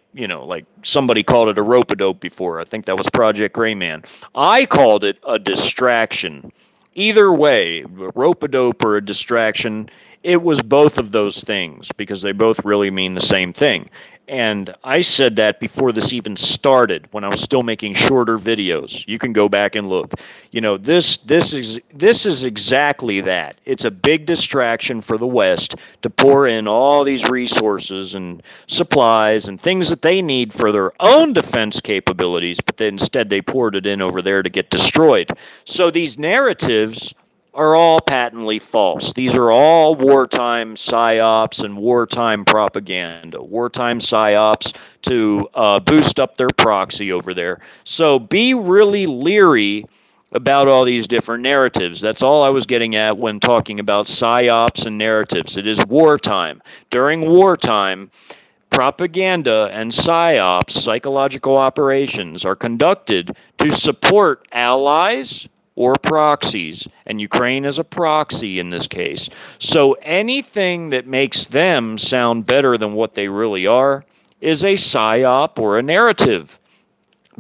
A: somebody called it a rope-a-dope before. I think that was Project Grayman. I called it a distraction. Either way, a rope-a-dope or a distraction, it was both of those things because they both really mean the same thing. And I said that before this even started, when I was still making shorter videos. You can go back and look. This is exactly that. It's a big distraction for the West to pour in all these resources and supplies and things that they need for their own defense capabilities, but then instead they poured it in over there to get destroyed. So these narratives are all patently false. These are all wartime psyops and wartime propaganda, wartime psyops to boost up their proxy over there. So be really leery about all these different narratives. That's all I was getting at when talking about psyops and narratives. It is wartime. During wartime, propaganda and psyops, psychological operations, are conducted to support allies or proxies, and Ukraine is a proxy in this case. So anything that makes them sound better than what they really are is a psyop or a narrative,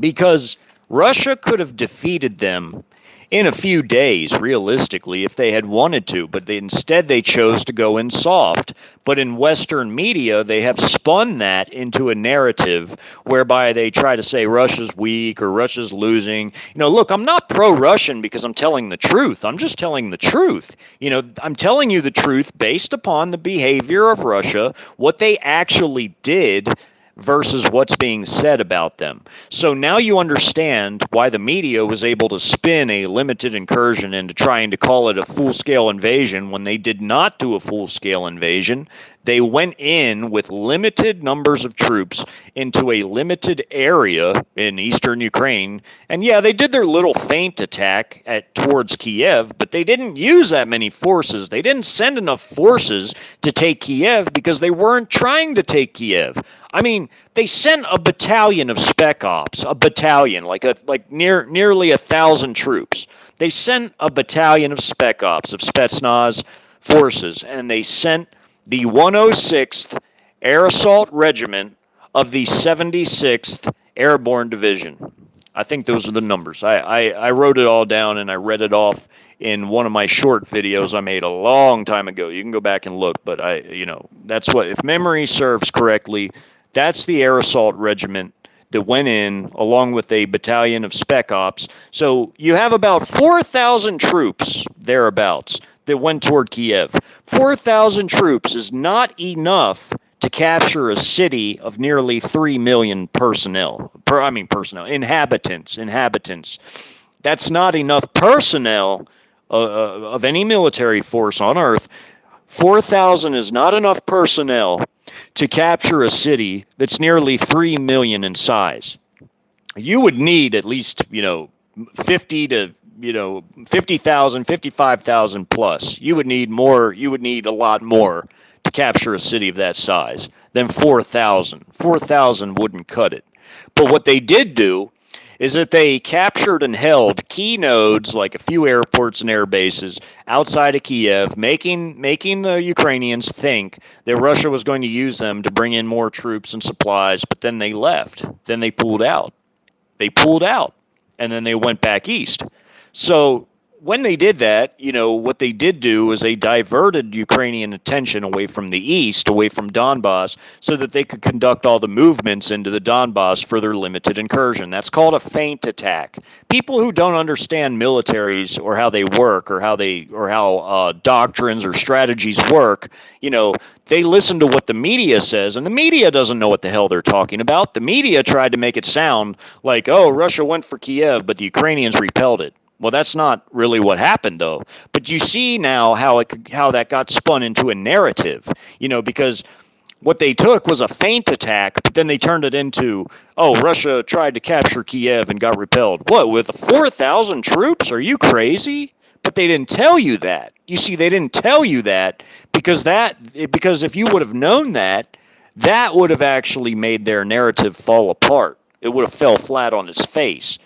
A: because Russia could have defeated them in a few days, realistically, if they had wanted to, but instead they chose to go in soft. But in Western media, they have spun that into a narrative whereby they try to say Russia's weak or Russia's losing. Look, I'm not pro-Russian because I'm telling the truth. I'm just telling the truth. I'm telling you the truth based upon the behavior of Russia, what they actually did versus what's being said about them. So now you understand why the media was able to spin a limited incursion into trying to call it a full-scale invasion when they did not do a full-scale invasion. They went in with limited numbers of troops into a limited area in eastern Ukraine. And yeah, they did their little feint attack towards Kiev, but they didn't use that many forces. They didn't send enough forces to take Kiev because they weren't trying to take Kiev. I mean, they sent a battalion of spec ops, a battalion, nearly 1,000 troops. They sent a battalion of spec ops, of Spetsnaz forces, and they sent the 106th Air Assault Regiment of the 76th Airborne Division. I think those are the numbers. I wrote it all down and I read it off in one of my short videos I made a long time ago. You can go back and look, but that's what, if memory serves correctly, that's the Air Assault Regiment that went in along with a battalion of spec ops. So you have about 4,000 troops thereabouts that went toward Kiev. 4,000 troops is not enough to capture a city of nearly 3 million inhabitants. That's not enough personnel of any military force on Earth. 4,000 is not enough personnel to capture a city that's nearly 3 million in size. You would need at least, 50 to 50,000, 55,000 plus. You would need more. You would need a lot more to capture a city of that size than 4,000. 4,000 wouldn't cut it. But what they did do is that they captured and held key nodes like a few airports and air bases outside of Kiev, making the Ukrainians think that Russia was going to use them to bring in more troops and supplies, but then they left. Then they pulled out. And then they went back east. So when they did that, what they did do was they diverted Ukrainian attention away from the east, away from Donbass, so that they could conduct all the movements into the Donbass for their limited incursion. That's called a feint attack. People who don't understand militaries or how they work or how doctrines or strategies work, they listen to what the media says, and the media doesn't know what the hell they're talking about. The media tried to make it sound like, oh, Russia went for Kiev, but the Ukrainians repelled it. Well, that's not really what happened, though. But you see now how that got spun into a narrative, because what they took was a feint attack, but then they turned it into, oh, Russia tried to capture Kiev and got repelled. What, with 4,000 troops? Are you crazy? But they didn't tell you that. You see, they didn't tell you that because if you would have known that, that would have actually made their narrative fall apart. It would have fell flat on its face.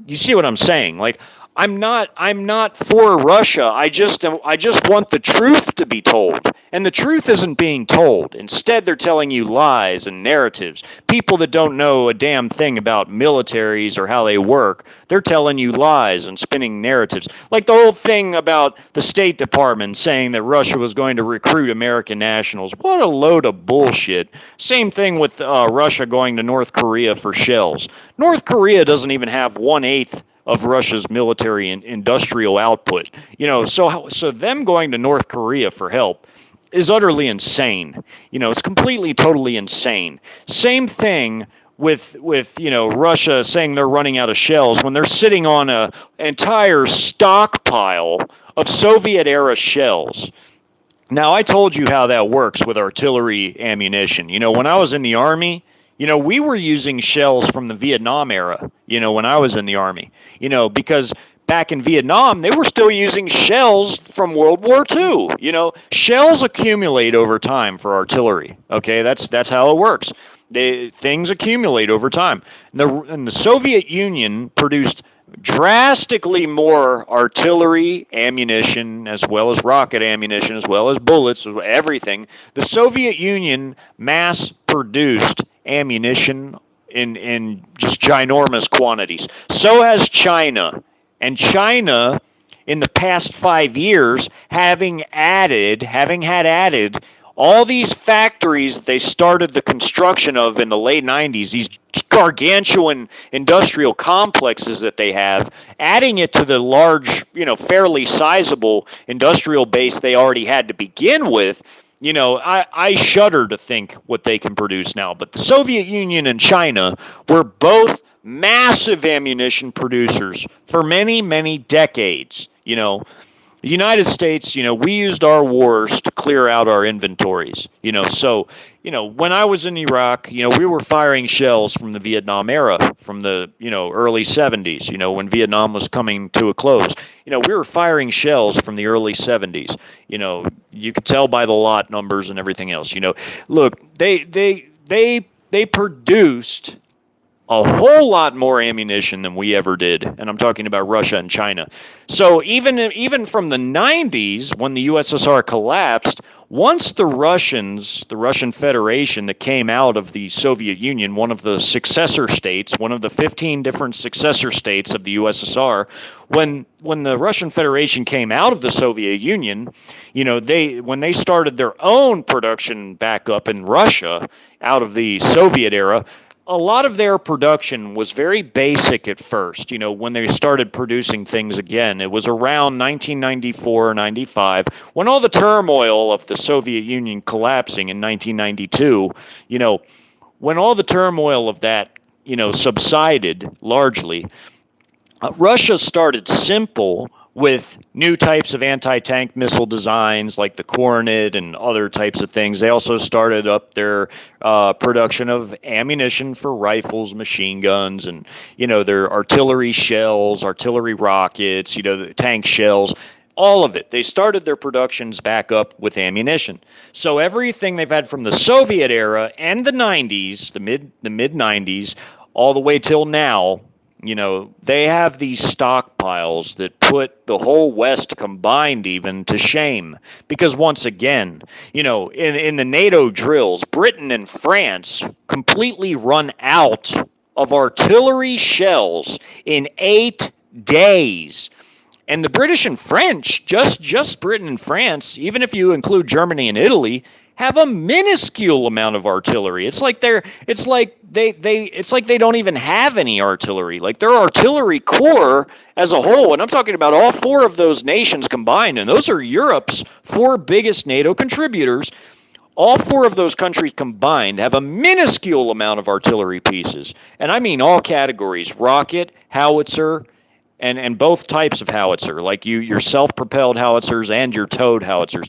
A: You see what I'm saying? Like, I'm not for Russia. I just want the truth to be told. And the truth isn't being told. Instead, they're telling you lies and narratives. People that don't know a damn thing about militaries or how they work, they're telling you lies and spinning narratives. Like the whole thing about the State Department saying that Russia was going to recruit American nationals. What a load of bullshit. Same thing with Russia going to North Korea for shells. North Korea doesn't even have 1/8 of Russia's military and industrial output. So them going to North Korea for help is utterly insane. It's completely, totally insane. Same thing with Russia saying they're running out of shells when they're sitting on an entire stockpile of Soviet-era shells. Now, I told you how that works with artillery ammunition. When I was in the Army, we were using shells from the Vietnam era, when I was in the Army, because back in Vietnam, they were still using shells from World War II. Shells accumulate over time for artillery. Okay, that's how it works. Things accumulate over time. And the Soviet Union produced drastically more artillery ammunition, as well as rocket ammunition, as well as bullets, everything. The Soviet Union mass produced ammunition in just ginormous quantities. So has China. And China, in the past 5 years, having had added all these factories they started the construction of in the late 90s, these gargantuan industrial complexes that they have, adding it to the large, fairly sizable industrial base they already had to begin with, I shudder to think what they can produce now. But the Soviet Union and China were both massive ammunition producers for many, many decades. The United States, we used our wars to clear out our inventories. So, when I was in Iraq, we were firing shells from the Vietnam era, from the, early 70s, when Vietnam was coming to a close. We were firing shells from the early 70s. You could tell by the lot numbers and everything else. Look, they produced a whole lot more ammunition than we ever did, and I'm talking about Russia and China. So even from the 90s, when the USSR collapsed, once the Russian Federation that came out of the Soviet Union, one of the successor states, one of the 15 different successor states of the USSR, when the Russian Federation came out of the Soviet Union, when they started their own production back up in Russia out of the Soviet era, a lot of their production was very basic at first, when they started producing things again. It was around 1994, 95, when all the turmoil of the Soviet Union collapsing in 1992, when all the turmoil of that, subsided largely, Russia started simple with new types of anti-tank missile designs like the Kornet and other types of things. They also started up their production of ammunition for rifles, machine guns, and, their artillery shells, artillery rockets, the tank shells, all of it. They started their productions back up with ammunition. So everything they've had from the Soviet era and the 90s, the mid-90s, all the way till now, they have these stockpiles that put the whole West combined even to shame. Because once again, in the NATO drills, Britain and France completely run out of artillery shells in 8 days. And the British and French, just Britain and France, even if you include Germany and Italy, have a minuscule amount of artillery. It's like they don't even have any artillery. Like their artillery core as a whole, and I'm talking about all four of those nations combined, and those are Europe's four biggest NATO contributors. All four of those countries combined have a minuscule amount of artillery pieces. And I mean all categories: rocket, howitzer, and both types of howitzer, like your self-propelled howitzers and your towed howitzers.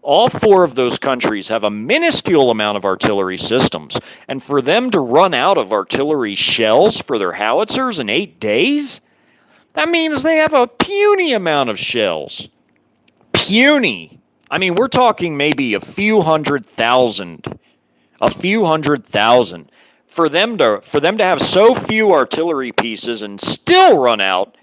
A: All four of those countries have a minuscule amount of artillery systems. And for them to run out of artillery shells for their howitzers in 8 days, that means they have a puny amount of shells. Puny. I mean, we're talking maybe a few hundred thousand. For them to have so few artillery pieces and still run out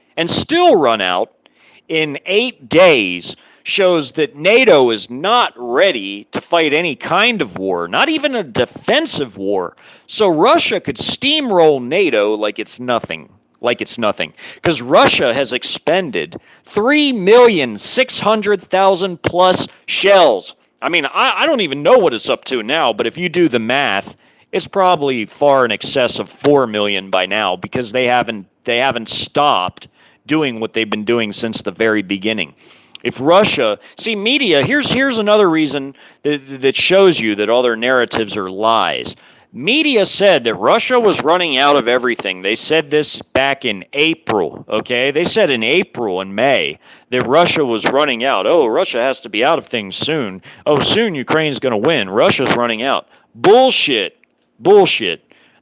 A: in 8 days shows that NATO is not ready to fight any kind of war, not even a defensive war. So Russia could steamroll NATO like it's nothing. Because Russia has expended 3,600,000 plus shells. I mean, I don't even know what it's up to now, but if you do the math, it's probably far in excess of 4 million by now, because they haven't stopped doing what they've been doing since the very beginning. If Russia, see, media, here's another reason that shows you that all their narratives are lies. Media said that Russia was running out of everything. They said this back in April, okay? They said in April and May that Russia was running out. Oh, Russia has to be out of things soon. Oh, soon Ukraine's going to win. Russia's running out. Bullshit.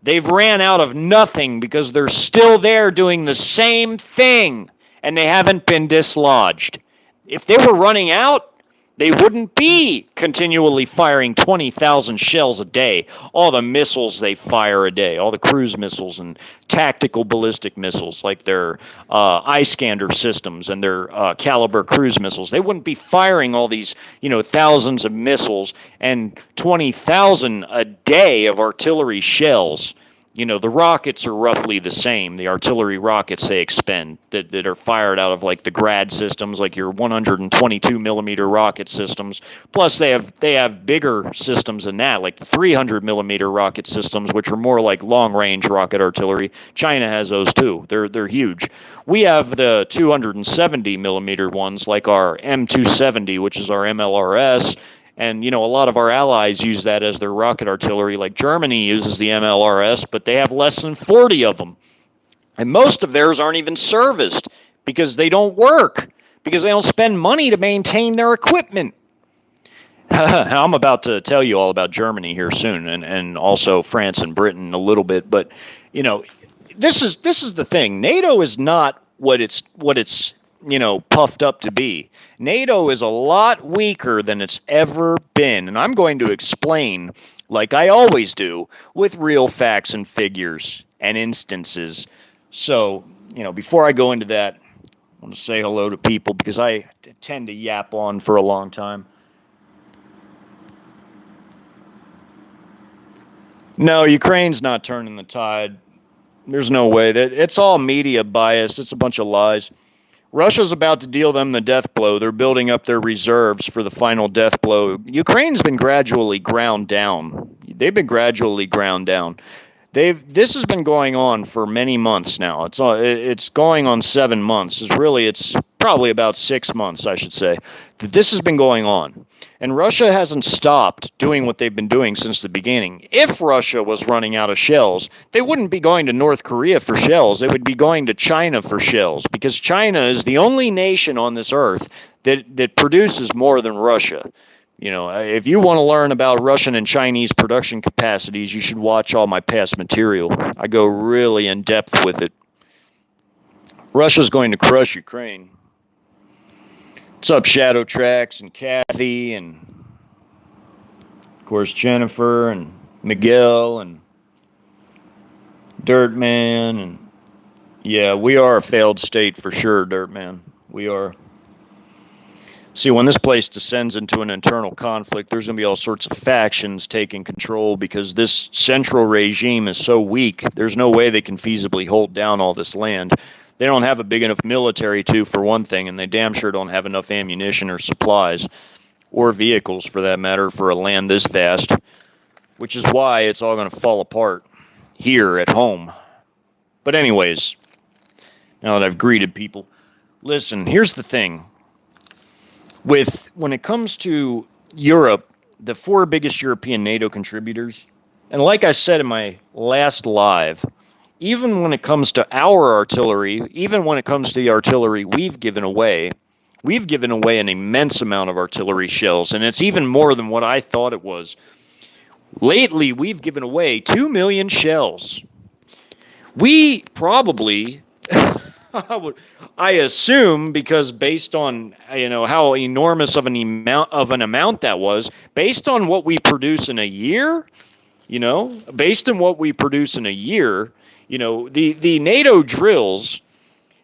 A: They've ran out of nothing because they're still there doing the same thing, and they haven't been dislodged. If they were running out, they wouldn't be continually firing 20,000 shells a day. All the missiles they fire a day, all the cruise missiles and tactical ballistic missiles, like their Iskander systems and their Caliber cruise missiles. They wouldn't be firing all these, thousands of missiles and 20,000 a day of artillery shells. The rockets are roughly the same. The artillery rockets they expend that are fired out of like the Grad systems, like your 122 millimeter rocket systems. Plus they have bigger systems than that, like the 300 millimeter rocket systems, which are more like long range rocket artillery. China has those too. They're huge. We have the 270 millimeter ones, like our M270, which is our MLRS. And, a lot of our allies use that as their rocket artillery. Like Germany uses the MLRS, but they have less than 40 of them. And most of theirs aren't even serviced because they don't work, because they don't spend money to maintain their equipment. I'm about to tell you all about Germany here soon, and also France and Britain a little bit. But, this is the thing. NATO is not what it's puffed up to be. NATO is a lot weaker than it's ever been, and I'm going to explain, like I always do, with real facts and figures and instances. So, before I go into that, I want to say hello to people because I tend to yap on for a long time. No, Ukraine's not turning the tide. There's no way. It's all media bias. It's a bunch of lies. Russia's about to deal them the death blow. They're building up their reserves for the final death blow. Ukraine's been gradually ground down. They've been gradually ground down. This has been going on for many months now. It's going on 7 months. It's probably about 6 months, I should say, that this has been going on. And Russia hasn't stopped doing what they've been doing since the beginning. If Russia was running out of shells, they wouldn't be going to North Korea for shells. They would be going to China for shells, because China is the only nation on this earth that produces more than Russia. If you want to learn about Russian and Chinese production capacities, you should watch all my past material. I go really in depth with it. Russia's going to crush Ukraine. What's up, Shadow Tracks and Kathy and, of course, Jennifer and Miguel and Dirtman. And yeah, we are a failed state for sure, Dirtman. We are. See, when this place descends into an internal conflict, there's going to be all sorts of factions taking control, because this central regime is so weak, there's no way they can feasibly hold down all this land. They don't have a big enough military, too, for one thing, and they damn sure don't have enough ammunition or supplies, or vehicles, for that matter, for a land this vast, which is why it's all going to fall apart here at home. But anyways, now that I've greeted people, listen, here's the thing. When it comes to Europe, the four biggest European NATO contributors, and like I said in my last live, even when it comes to our artillery, even when it comes to the artillery we've given away an immense amount of artillery shells, and it's even more than what I thought it was. Lately, we've given away 2 million shells. We probably, I assume, because based on how enormous of an amount that was, based on what we produce in a year, the NATO drills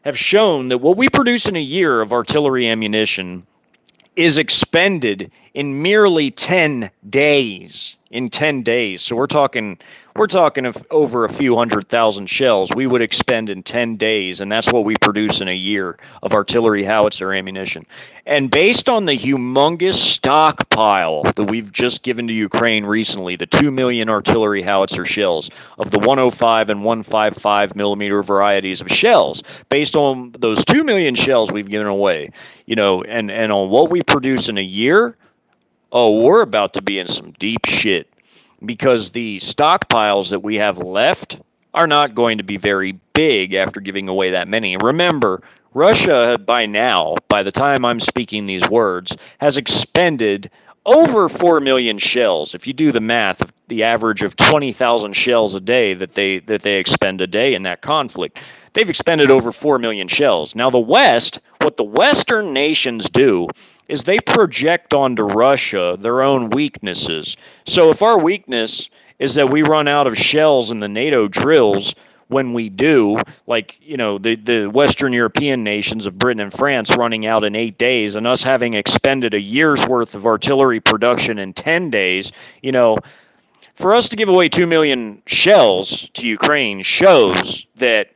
A: have shown that what we produce in a year of artillery ammunition is expended in merely 10 days. In 10 days. So we're talking of over a few 100,000 shells we would expend in 10 days, and that's what we produce in a year of artillery howitzer ammunition. And based on the humongous stockpile that we've just given to Ukraine recently, the 2 million artillery howitzer shells of the 105 and 155 millimeter varieties of shells, based on those 2 million shells we've given away, and on what we produce in a year, we're about to be in some deep shit, because the stockpiles that we have left are not going to be very big after giving away that many. Remember, Russia, by the time I'm speaking these words, has expended over 4 million shells. If you do the math, the average of 20,000 shells a day that they expend a day in that conflict, they've expended over 4 million shells. Now, what the Western nations do is they project onto Russia their own weaknesses. So if our weakness is that we run out of shells in the NATO drills when we do, like, the Western European nations of Britain and France running out in 8 days, and us having expended a year's worth of artillery production in 10 days, for us to give away 2 million shells to Ukraine shows that,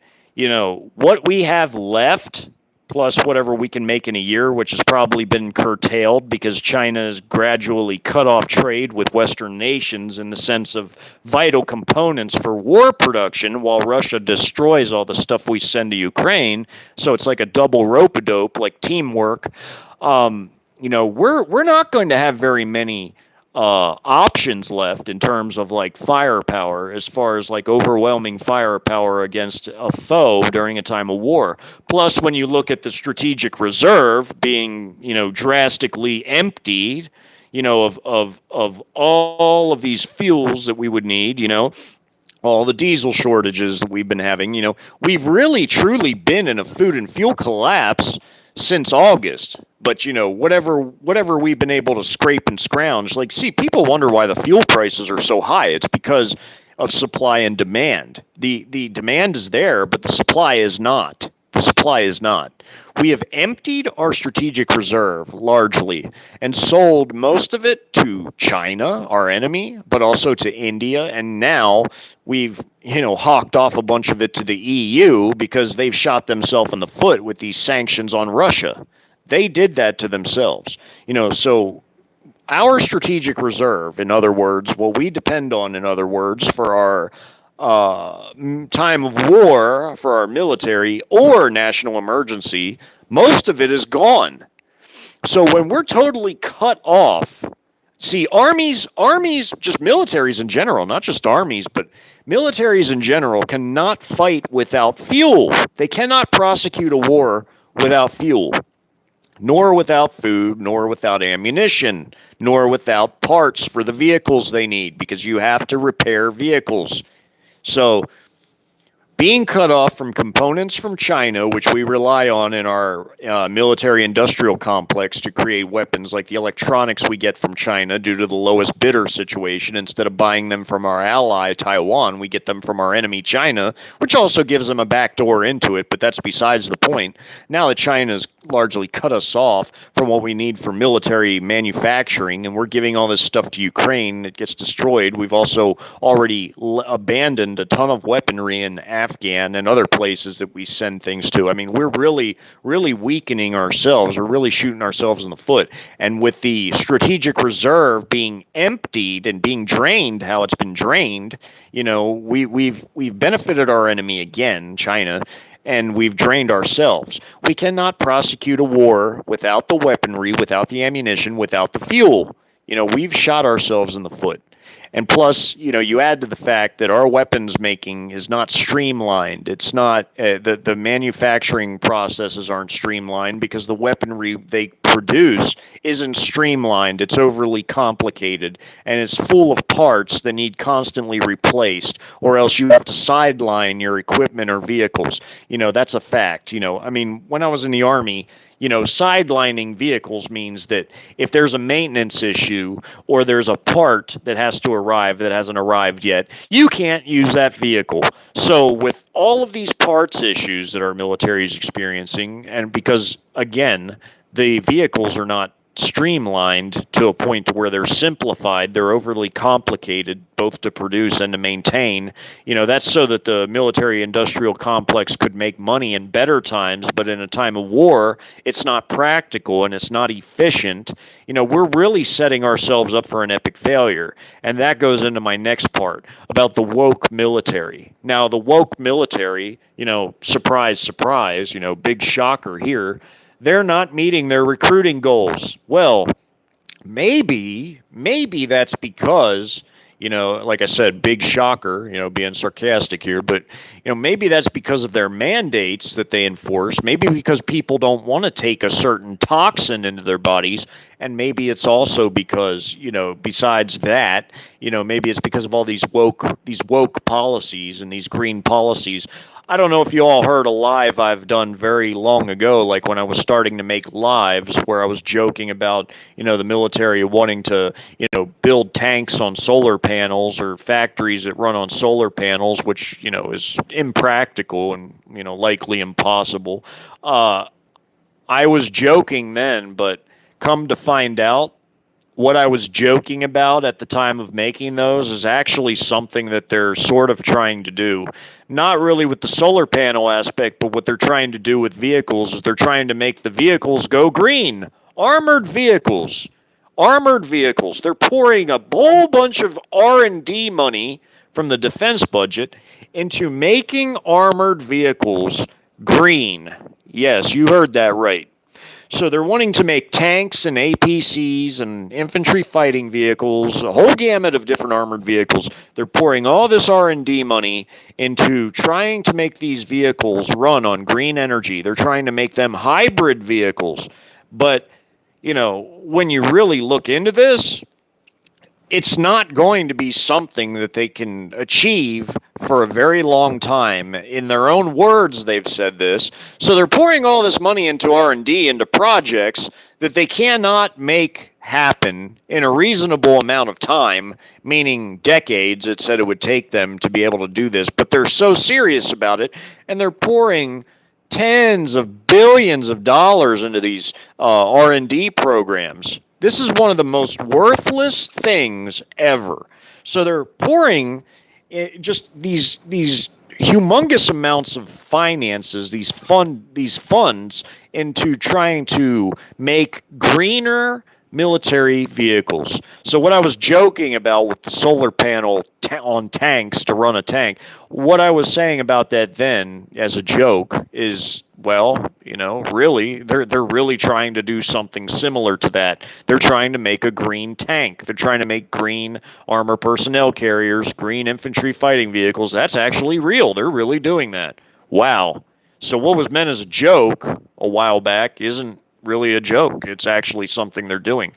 A: what we have left, plus whatever we can make in a year, which has probably been curtailed because China has gradually cut off trade with Western nations in the sense of vital components for war production, while Russia destroys all the stuff we send to Ukraine. So it's like a double rope-a-dope, like teamwork. We're not going to have very many options left in terms of like firepower, as far as like overwhelming firepower against a foe during a time of war. Plus, when you look at the strategic reserve being, drastically emptied, of all of these fuels that we would need, all the diesel shortages that we've been having, we've really truly been in a food and fuel collapse since August. But, whatever we've been able to scrape and scrounge, people wonder why the fuel prices are so high. It's because of supply and demand. The demand is there, but the supply is not. We have emptied our strategic reserve largely and sold most of it to China, our enemy, but also to India. And now we've, hawked off a bunch of it to the EU because they've shot themselves in the foot with these sanctions on Russia. They did that to themselves. So our strategic reserve, in other words, what we depend on, in other words, for our time of war, for our military or national emergency, most of it is gone. So when we're totally cut off, armies, just militaries in general, not just armies, but militaries in general cannot fight without fuel. They cannot prosecute a war without fuel, nor without food, nor without ammunition, nor without parts for the vehicles they need, because you have to repair vehicles. So being cut off from components from China, which we rely on in our military-industrial complex to create weapons, like the electronics we get from China due to the lowest bidder situation. Instead of buying them from our ally, Taiwan, we get them from our enemy, China, which also gives them a backdoor into it, but that's besides the point. Now that China's largely cut us off from what we need for military manufacturing, and we're giving all this stuff to Ukraine, it gets destroyed. We've also already abandoned a ton of weaponry and Afghan and other places that we send things to. I mean, we're really, really weakening ourselves. We're really shooting ourselves in the foot. And with the strategic reserve being emptied and being drained, how it's been drained, we've benefited our enemy again, China, and we've drained ourselves. We cannot prosecute a war without the weaponry, without the ammunition, without the fuel. We've shot ourselves in the foot. And plus, you add to the fact that our weapons making is not streamlined. It's not, the manufacturing processes aren't streamlined because the weaponry they produce isn't streamlined. It's overly complicated, and it's full of parts that need constantly replaced, or else you have to sideline your equipment or vehicles. That's a fact. I mean, when I was in the Army, sidelining vehicles means that if there's a maintenance issue or there's a part that has to arrive that hasn't arrived yet, you can't use that vehicle. So with all of these parts issues that our military is experiencing, and because, again, the vehicles are not streamlined to a point to where they're simplified, they're overly complicated both to produce and to maintain. That's so that the military industrial complex could make money in better times, but in a time of war, it's not practical and it's not efficient. We're really setting ourselves up for an epic failure. And that goes into my next part about the woke military. Now, the woke military, surprise, surprise, big shocker here, they're not meeting their recruiting goals. Well, maybe that's because, like I said, big shocker, being sarcastic here, but, maybe that's because of their mandates that they enforce. Maybe because people don't want to take a certain toxin into their bodies. And maybe it's also because, besides that, maybe it's because of all these woke policies and these green policies. I don't know if you all heard a live I've done very long ago, like when I was starting to make lives where I was joking about, the military wanting to, build tanks on solar panels or factories that run on solar panels, which, is impractical and, likely impossible. I was joking then, but come to find out, what I was joking about at the time of making those is actually something that they're sort of trying to do. Not really with the solar panel aspect, but what they're trying to do with vehicles is they're trying to make the vehicles go green. Armored vehicles. They're pouring a whole bunch of R&D money from the defense budget into making armored vehicles green. Yes, you heard that right. So they're wanting to make tanks and APCs and infantry fighting vehicles, a whole gamut of different armored vehicles. They're pouring all this R&D money into trying to make these vehicles run on green energy. They're trying to make them hybrid vehicles. But, when you really look into this, it's not going to be something that they can achieve for a very long time. In their own words, they've said this. So they're pouring all this money into R&D, into projects that they cannot make happen in a reasonable amount of time, meaning decades. It said it would take them to be able to do this. But they're so serious about it, and they're pouring tens of billions of dollars into these R&D programs. This is one of the most worthless things ever. So they're pouring just these humongous amounts of finances, these funds into trying to make greener military vehicles. So what I was joking about with the solar panel on tanks to run a tank, what I was saying about that then as a joke is, well, really, they're really trying to do something similar to that. They're trying to make a green tank. They're trying to make green armor personnel carriers, green infantry fighting vehicles. That's actually real. They're really doing that. Wow. So what was meant as a joke a while back isn't really a joke. It's actually something they're doing.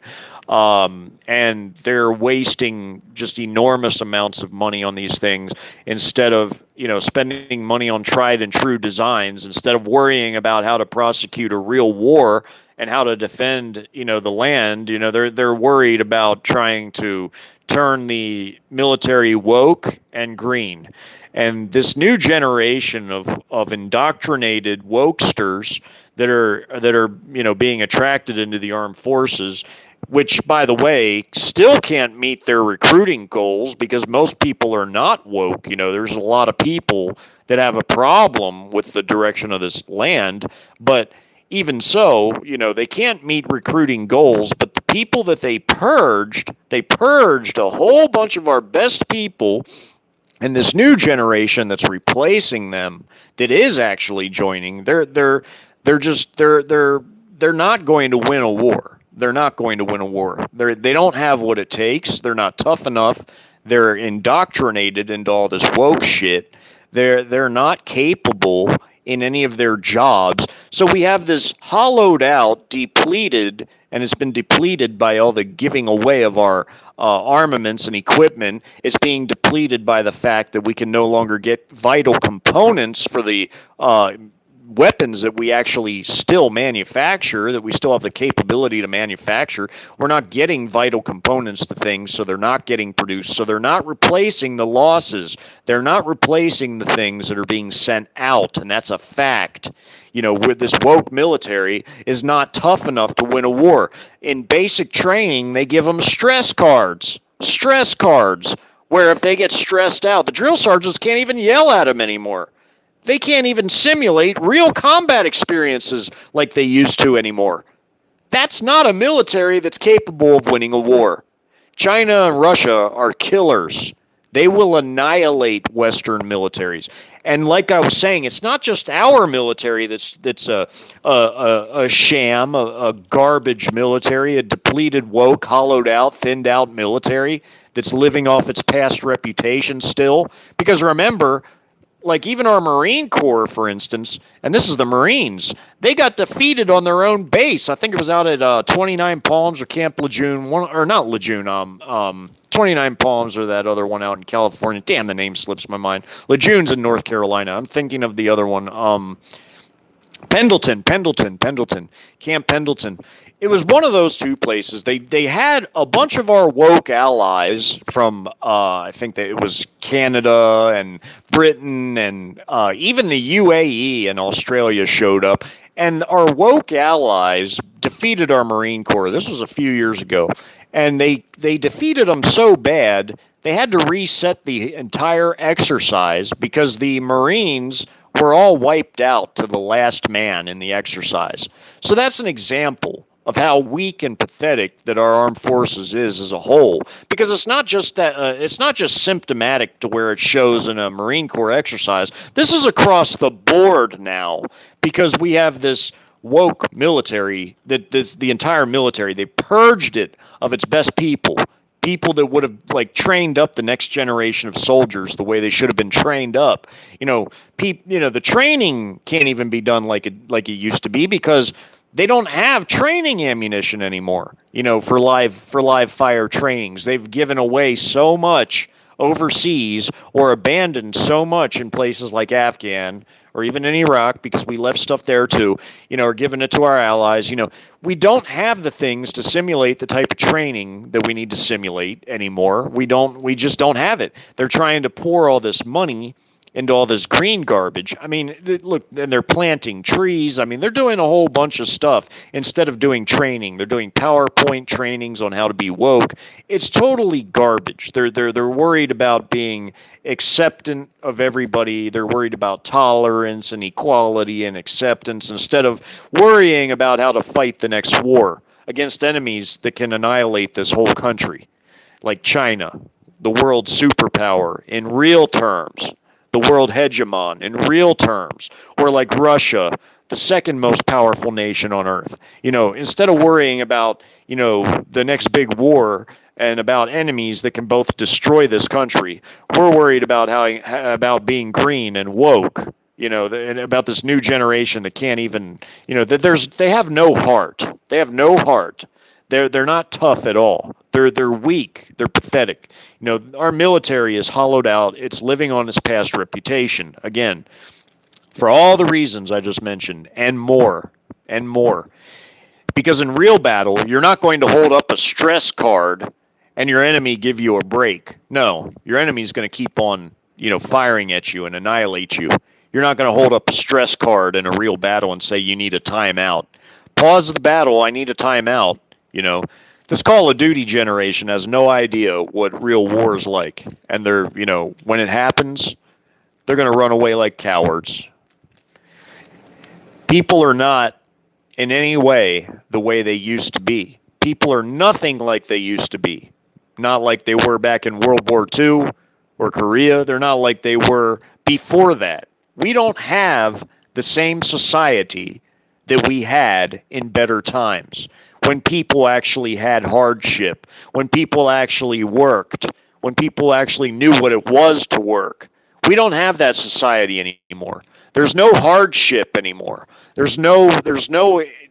A: And they're wasting just enormous amounts of money on these things instead of, spending money on tried and true designs, instead of worrying about how to prosecute a real war and how to defend, the land. They're worried about trying to turn the military woke and green. And this new generation of indoctrinated wokesters that are being attracted into the armed forces, which, by the way, still can't meet their recruiting goals because most people are not woke. There's a lot of people that have a problem with the direction of this land. But even so, they can't meet recruiting goals. But the people that they purged a whole bunch of our best people, and this new generation that's replacing them, that is actually joining. They're not going to win a war. They're not going to win a war. They don't have what it takes. They're not tough enough. They're indoctrinated into all this woke shit. They're not capable in any of their jobs. So we have this hollowed out, depleted, and it's been depleted by all the giving away of our armaments and equipment. It's being depleted by the fact that we can no longer get vital components for the weapons that we actually still manufacture, that we still have the capability to manufacture. We're not getting vital components to things, so they're not getting produced. So they're not replacing the losses. They're not replacing the things that are being sent out, and that's a fact. With this woke military is not tough enough to win a war. In basic training, they give them stress cards, where if they get stressed out, the drill sergeants can't even yell at them anymore. They can't even simulate real combat experiences like they used to anymore. That's not a military that's capable of winning a war. China and Russia are killers. They will annihilate Western militaries. And like I was saying, it's not just our military that's a sham, a garbage military, a depleted, woke, hollowed out, thinned out military that's living off its past reputation still. Because remember, like even our Marine Corps, for instance, and this is the Marines, they got defeated on their own base. I think it was out at 29 Palms or Camp Lejeune, or not Lejeune, 29 Palms or that other one out in California. Damn, the name slips my mind. Lejeune's in North Carolina. I'm thinking of the other one. Pendleton, Camp Pendleton. It was one of those two places. They had a bunch of our woke allies from, I think that it was Canada and Britain and even the UAE and Australia showed up. And our woke allies defeated our Marine Corps. This was a few years ago. And they defeated them so bad, they had to reset the entire exercise because the Marines were all wiped out to the last man in the exercise. So that's an example of how weak and pathetic that our armed forces is as a whole, because it's not just that it's not just symptomatic to where it shows in a Marine Corps exercise. This is across the board now, because we have this woke military, the entire military, they purged it of its best people that would have trained up the next generation of soldiers the way they should have been trained up. The training can't even be done like it used to be, because they don't have training ammunition anymore, for live fire trainings. They've given away so much overseas, or abandoned so much in places like Afghan or even in Iraq, because we left stuff there too, or giving it to our allies. We don't have the things to simulate the type of training that we need to simulate anymore. We just don't have it. They're trying to pour all this money into all this green garbage. I mean, look, and they're planting trees. I mean, they're doing a whole bunch of stuff instead of doing training. They're doing PowerPoint trainings on how to be woke. It's totally garbage. They're worried about being acceptant of everybody. They're worried about tolerance and equality and acceptance, instead of worrying about how to fight the next war against enemies that can annihilate this whole country, like China, the world superpower in real terms, the world hegemon in real terms, or like Russia, the second most powerful nation on earth. Instead of worrying about, the next big war and about enemies that can both destroy this country, we're worried about about being green and woke, and about this new generation that can't even, they have no heart. They have no heart. They're not tough at all. They're weak. They're pathetic. Our military is hollowed out. It's living on its past reputation. Again, for all the reasons I just mentioned, and more, and more. Because in real battle, you're not going to hold up a stress card and your enemy give you a break. No, your enemy's going to keep on, firing at you and annihilate you. You're not going to hold up a stress card in a real battle and say you need a timeout. Pause the battle. I need a timeout. This Call of Duty generation has no idea what real war is like. And they're, when it happens, They're going to run away like cowards. People are not in any way the way they used to be. People are nothing like they used to be. Not like they were back in World War II or Korea. They're not like they were before that. We don't have the same society that we had in better times, when people actually had hardship, when people actually worked, when people actually knew what it was to work. We don't have that society anymore. There's no hardship anymore. There's no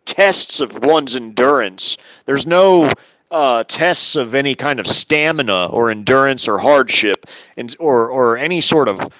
A: tests of one's endurance. There's no tests of any kind of stamina or endurance or hardship, and or any sort of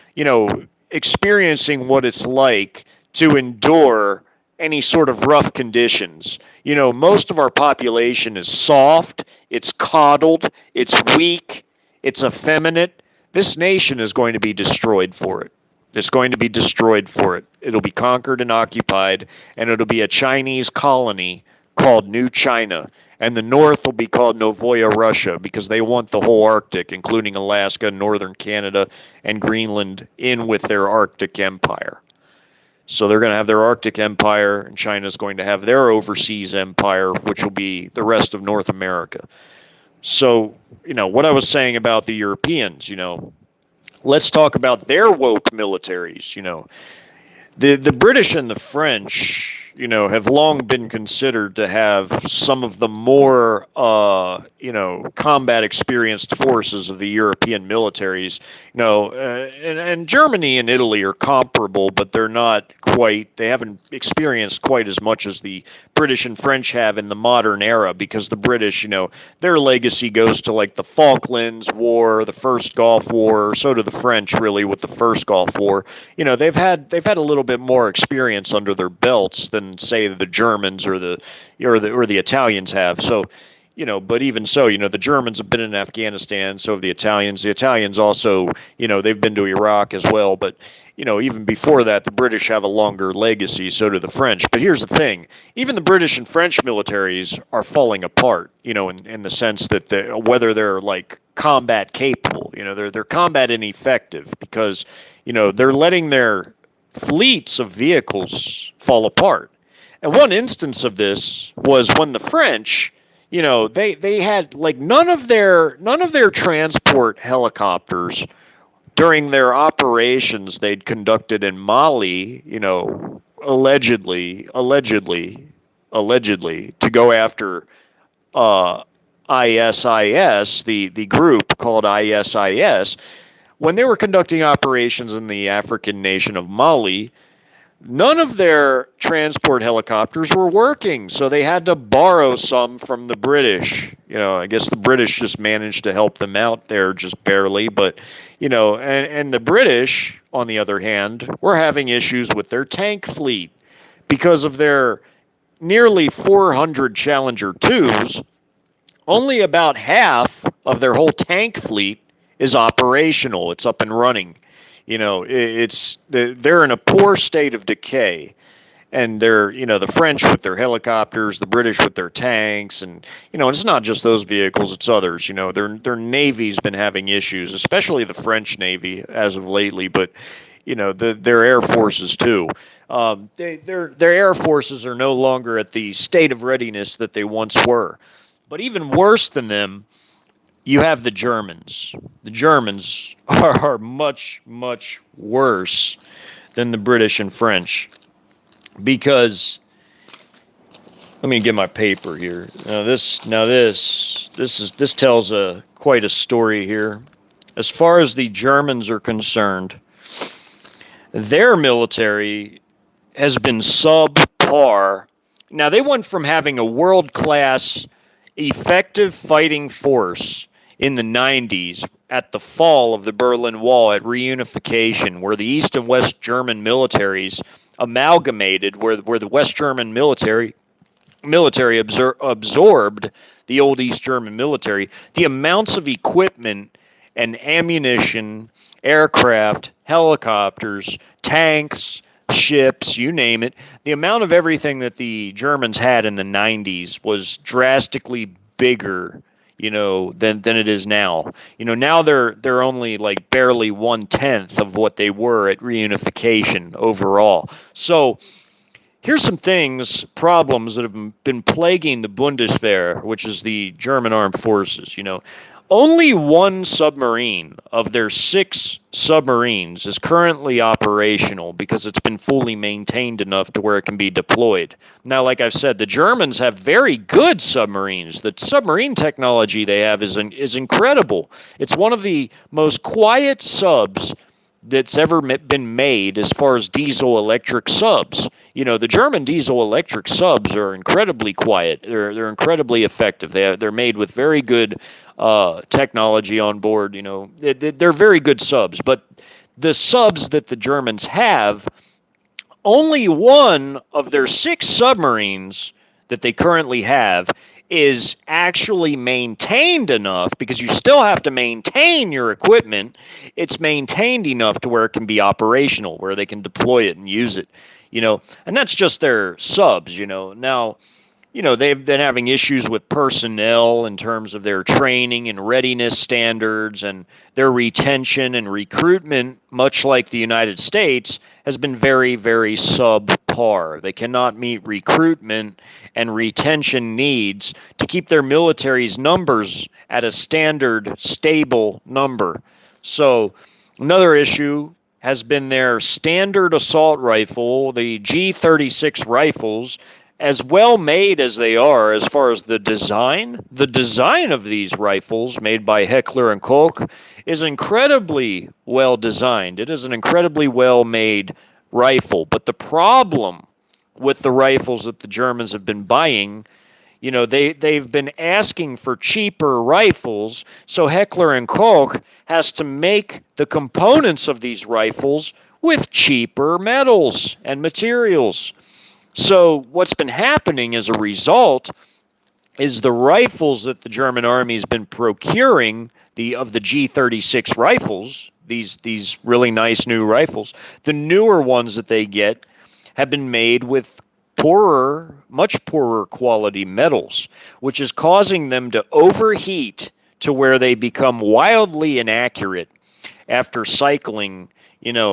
A: experiencing what it's like to endure any sort of rough conditions. Most of our population is soft, it's coddled, it's weak, it's effeminate. This nation is going to be destroyed for it. It's going to be destroyed for it. It'll be conquered and occupied, and it'll be a Chinese colony called New China. And the North will be called Novaya Russia, because they want the whole Arctic, including Alaska, northern Canada, and Greenland, in with their Arctic empire. So they're going to have their Arctic empire, and China's going to have their overseas empire, which will be the rest of North America. So, what I was saying about the Europeans, let's talk about their woke militaries. The British and the French, have long been considered to have some of the more, combat experienced forces of the European militaries. And Germany and Italy are comparable, but they're not quite, they haven't experienced quite as much as the British and French have in the modern era, because the British, their legacy goes to like the Falklands War, the First Gulf War. So do the French, really, with the First Gulf War. They've had a little bit more experience under their belts than, say, the Germans or the Italians have. So, but even so, the Germans have been in Afghanistan, so have the Italians. The Italians also, they've been to Iraq as well. But, even before that, the British have a longer legacy, so do the French. But here's the thing. Even the British and French militaries are falling apart, in the sense that whether they're like combat capable, they're combat ineffective, because, they're letting their fleets of vehicles fall apart. And one instance of this was when the French, they had like none of their transport helicopters during their operations they'd conducted in Mali, allegedly to go after ISIS, the group called ISIS. When they were conducting operations in the African nation of Mali, none of their transport helicopters were working, so they had to borrow some from the British. I guess the British just managed to help them out there, just barely. But, and the British, on the other hand, were having issues with their tank fleet because of their nearly 400 Challenger 2s. Only about half of their whole tank fleet is operational. It's up and running. They're in a poor state of decay, and they're, the French with their helicopters, the British with their tanks, and it's not just those vehicles, it's others. Their Navy's been having issues, especially the French Navy as of lately, but their air forces too. Their air forces are no longer at the state of readiness that they once were. But even worse than them, you have the Germans. The Germans are much, much worse than the British and French, because let me get my paper here. This tells quite a story here. As far as the Germans are concerned, their military has been subpar. Now, they went from having a world-class effective fighting force in the 90s at the fall of the Berlin Wall, at reunification, where the East and West German militaries amalgamated, where the West German military absorbed the old East German military. The amounts of equipment and ammunition, aircraft, helicopters, tanks, ships, you name it, the amount of everything that the Germans had in the 90s was drastically bigger, than it is now. Now they're only like barely 1/10 of what they were at reunification overall. So here's some problems that have been plaguing the Bundeswehr, which is the German armed forces. Only one submarine of their 6 submarines is currently operational because it's been fully maintained enough to where it can be deployed. Now, like I've said, the Germans have very good submarines. The submarine technology they have is incredible. It's one of the most quiet subs that's ever been made as far as diesel-electric subs. The German diesel-electric subs are incredibly quiet. They're incredibly effective. They're made with very good technology on board. They're very good subs. But the subs that the Germans have, only one of their 6 submarines that they currently have is actually maintained enough, because you still have to maintain your equipment. It's maintained enough to where it can be operational, where they can deploy it and use it, and that's just their subs. Now, they've been having issues with personnel in terms of their training and readiness standards, and their retention and recruitment, much like the United States, has been very, very subpar. They cannot meet recruitment and retention needs to keep their military's numbers at a standard, stable number. So another issue has been their standard assault rifle, the G36 rifles. As well made as they are as far as the design of these rifles made by Heckler & Koch is incredibly well designed. It is an incredibly well made rifle. But the problem with the rifles that the Germans have been buying, they've been asking for cheaper rifles, so Heckler & Koch has to make the components of these rifles with cheaper metals and materials. So what's been happening as a result is the rifles that the German army has been procuring, of the G36 rifles, these really nice new rifles, the newer ones that they get have been made with much poorer quality metals, which is causing them to overheat to where they become wildly inaccurate after cycling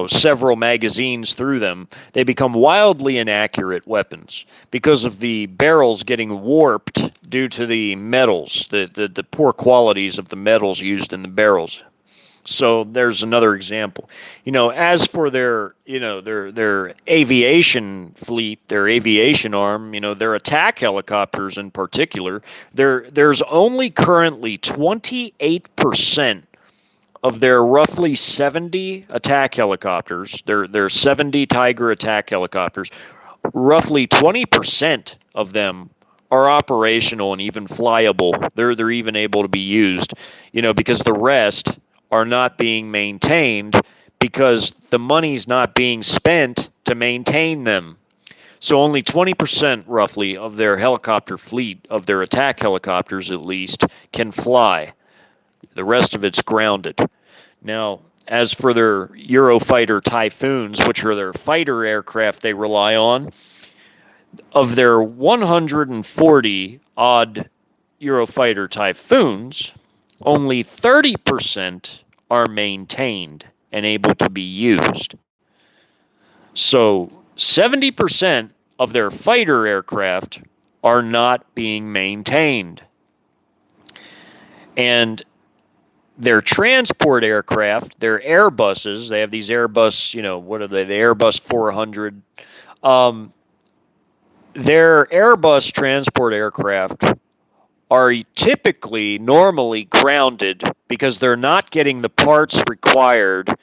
A: several magazines through them. They become wildly inaccurate weapons because of the barrels getting warped due to the metals, the poor qualities of the metals used in the barrels. So there's another example. As for their aviation fleet, their aviation arm, their attack helicopters in particular, there's only currently 28% of their roughly 70 attack helicopters, their 70 Tiger attack helicopters, roughly 20% of them are operational and even flyable. They're even able to be used, because the rest are not being maintained because the money's not being spent to maintain them. So only 20% roughly of their helicopter fleet, of their attack helicopters at least, can fly. The rest of it's grounded. Now, as for their Eurofighter Typhoons, which are their fighter aircraft they rely on, of their 140-odd Eurofighter Typhoons, only 30% are maintained and able to be used. So 70% of their fighter aircraft are not being maintained. And their transport aircraft, their Airbuses, they have these Airbus, what are they? The Airbus 400. Their Airbus transport aircraft are normally grounded because they're not getting the parts required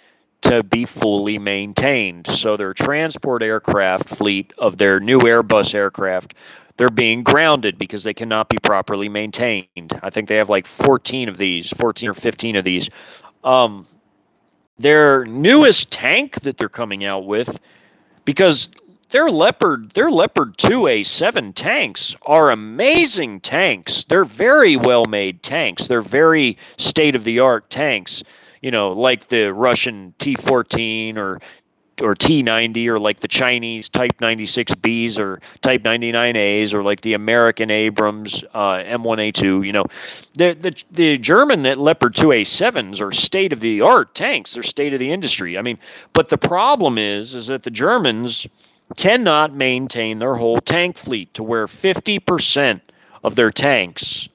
A: to be fully maintained. So their transport aircraft fleet of their new Airbus aircraft, they're being grounded because they cannot be properly maintained. I think they have like 14 or 15 of these. Their newest tank that they're coming out with, because their Leopard 2A7 tanks are amazing tanks. They're very well-made tanks. They're very state-of-the-art tanks, like the Russian T-14 or T90, or like the Chinese Type 96Bs or Type 99As, or like the American Abrams M1A2. The German Leopard 2A7s are state of the art tanks. They're state of the industry. I mean, but the problem is that the Germans cannot maintain their whole tank fleet, to where 50% of their tanks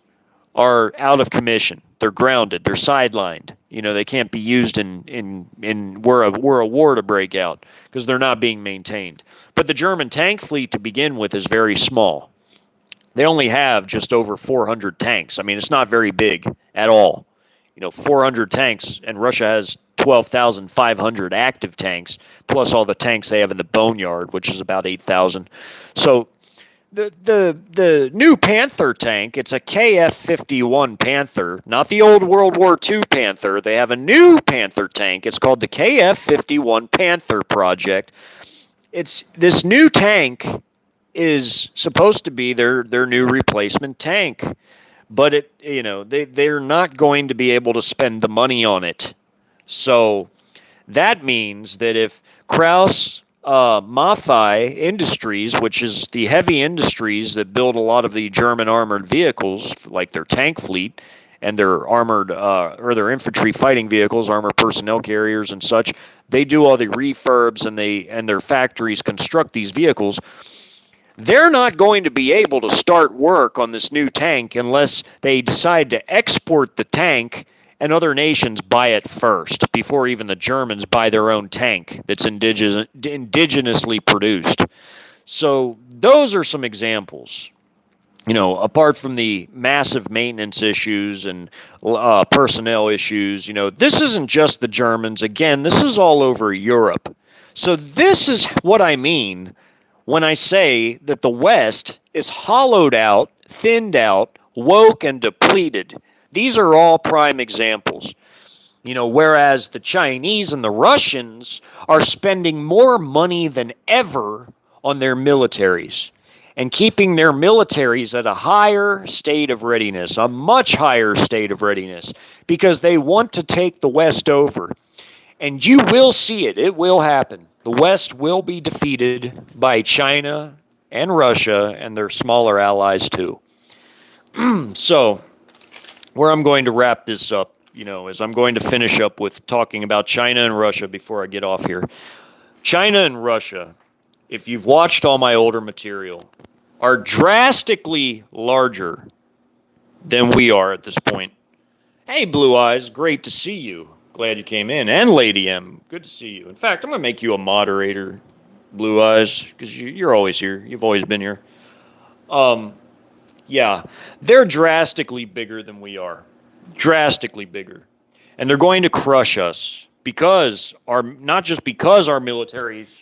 A: are out of commission. They're grounded. They're sidelined. They can't be used in were a war to break out, because they're not being maintained. But the German tank fleet to begin with is very small. They only have just over 400 tanks. I mean, it's not very big at all. 400 tanks, and Russia has 12,500 active tanks, plus all the tanks they have in the boneyard, which is about 8,000. So the new Panther tank, it's a KF-51 Panther, not the old World War II Panther. They have a new Panther tank. It's called the KF-51 Panther project. This new tank is supposed to be their new replacement tank, but they're not going to be able to spend the money on it. So that means that if Krauss Maffei Industries, which is the heavy industries that build a lot of the German armored vehicles, like their tank fleet and their armored or their infantry fighting vehicles, armored personnel carriers and such, they do all the refurbs, and their factories construct these vehicles. They're not going to be able to start work on this new tank unless they decide to export the tank and other nations buy it first, before even the Germans buy their own tank that's indigenously produced. So those are some examples. Apart from the massive maintenance issues and personnel issues, this isn't just the Germans. Again, this is all over Europe. So this is what I mean when I say that the West is hollowed out, thinned out, woke, and depleted. These are all prime examples. Whereas the Chinese and the Russians are spending more money than ever on their militaries, and keeping their militaries at a higher state of readiness, a much higher state of readiness, because they want to take the West over. And you will see it. It will happen. The West will be defeated by China and Russia and their smaller allies too. So, where I'm going to wrap this up, is I'm going to finish up with talking about China and Russia before I get off here. China and Russia, if you've watched all my older material, are drastically larger than we are at this point. Hey, Blue Eyes, great to see you. Glad you came in. And Lady M, good to see you. In fact, I'm going to make you a moderator, Blue Eyes, because you're always here. You've always been here. Yeah, they're drastically bigger than we are. Drastically bigger. And they're going to crush us because not just because our militaries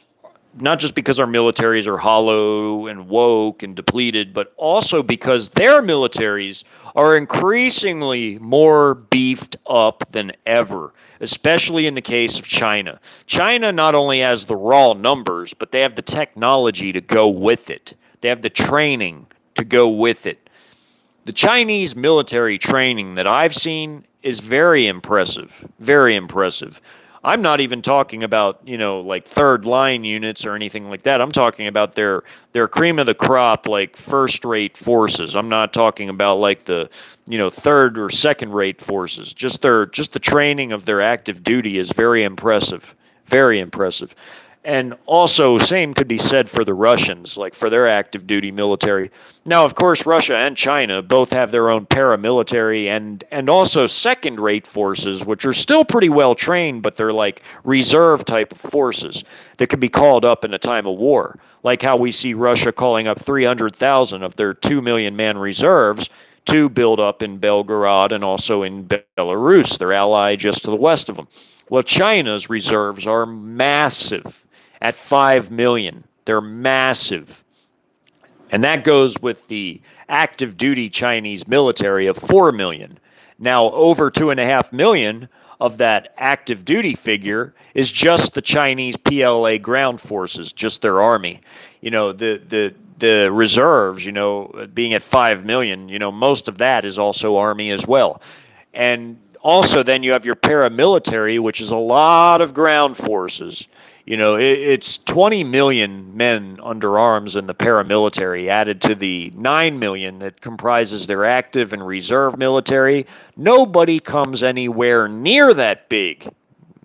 A: are hollow and woke and depleted, but also because their militaries are increasingly more beefed up than ever, especially in the case of China. China not only has the raw numbers, but they have the technology to go with it. They have the training to go with it. The Chinese military training that I've seen is very impressive, very impressive. I'm not even talking about, like third line units or anything like that. I'm talking about their cream of the crop, like first rate forces. I'm not talking about like the, third or second rate forces. Just the training of their active duty is very impressive. Very impressive. And also, same could be said for the Russians, like for their active duty military. Now, of course, Russia and China both have their own paramilitary and also second-rate forces, which are still pretty well trained, but they're like reserve type of forces that can be called up in a time of war. Like how we see Russia calling up 300,000 of their 2 million man reserves to build up in Belgorod and also in Belarus, their ally just to the west of them. Well, China's reserves are massive. At 5 million. They're massive. And that goes with the active duty Chinese military of 4 million. Now, over 2.5 million of that active duty figure is just the Chinese PLA ground forces, just their army. The reserves, being at 5 million, most of that is also army as well. And also then you have your paramilitary, which is a lot of ground forces. It's 20 million men under arms in the paramilitary, added to the 9 million that comprises their active and reserve military. Nobody comes anywhere near that big.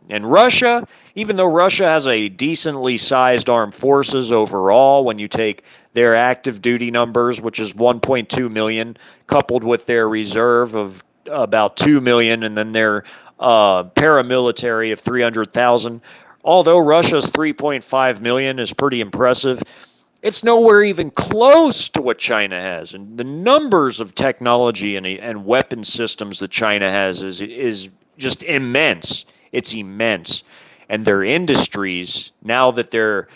A: And Russia, even though Russia has a decently sized armed forces overall, when you take their active duty numbers, which is 1.2 million, coupled with their reserve of about 2 million, and then their paramilitary of 300,000, although Russia's 3.5 million is pretty impressive, it's nowhere even close to what China has. And the numbers of technology and weapon systems that China has is just immense. It's immense. And their industries, now that they're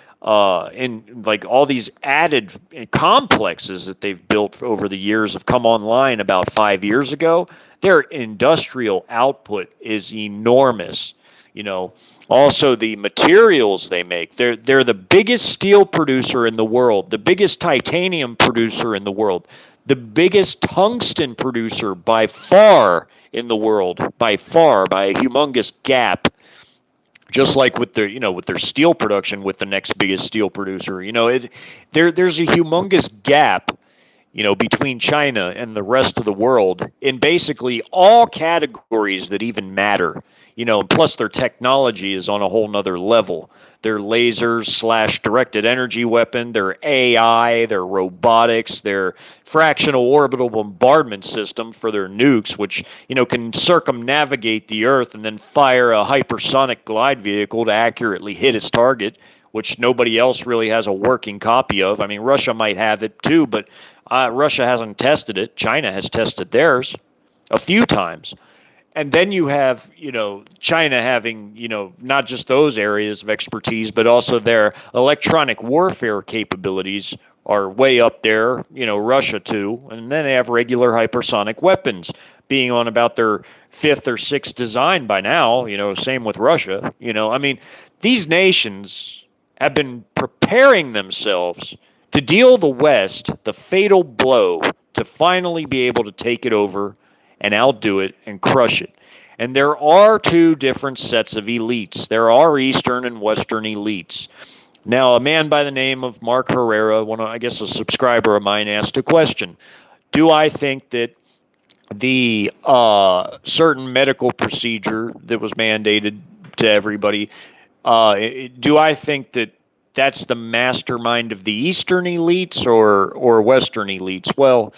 A: in like all these added complexes that they've built over the years have come online about 5 years ago, their industrial output is enormous. Also the materials they make. They're the biggest steel producer in the world, the biggest titanium producer in the world, the biggest tungsten producer by far in the world, by far, by a humongous gap. Just like with their steel production, with the next biggest steel producer, there's a humongous gap, between China and the rest of the world in basically all categories that even matter. Plus their technology is on a whole nother level. Their lasers / directed energy weapon, their AI, their robotics, their fractional orbital bombardment system for their nukes, which, can circumnavigate the Earth and then fire a hypersonic glide vehicle to accurately hit its target, which nobody else really has a working copy of. I mean, Russia might have it too, but Russia hasn't tested it. China has tested theirs a few times. And then you have, China having, not just those areas of expertise, but also their electronic warfare capabilities are way up there, Russia too. And then they have regular hypersonic weapons being on about their 5th or 6th design by now, same with Russia. These nations have been preparing themselves to deal the West the fatal blow to finally be able to take it over and outdo it and crush it. And there are two different sets of elites. There are Eastern and Western elites. Now, a man by the name of Mark Herrera, a subscriber of mine, asked a question. Do I think that the certain medical procedure that was mandated to everybody, do I think that that's the mastermind of the Eastern elites or Western elites? Well,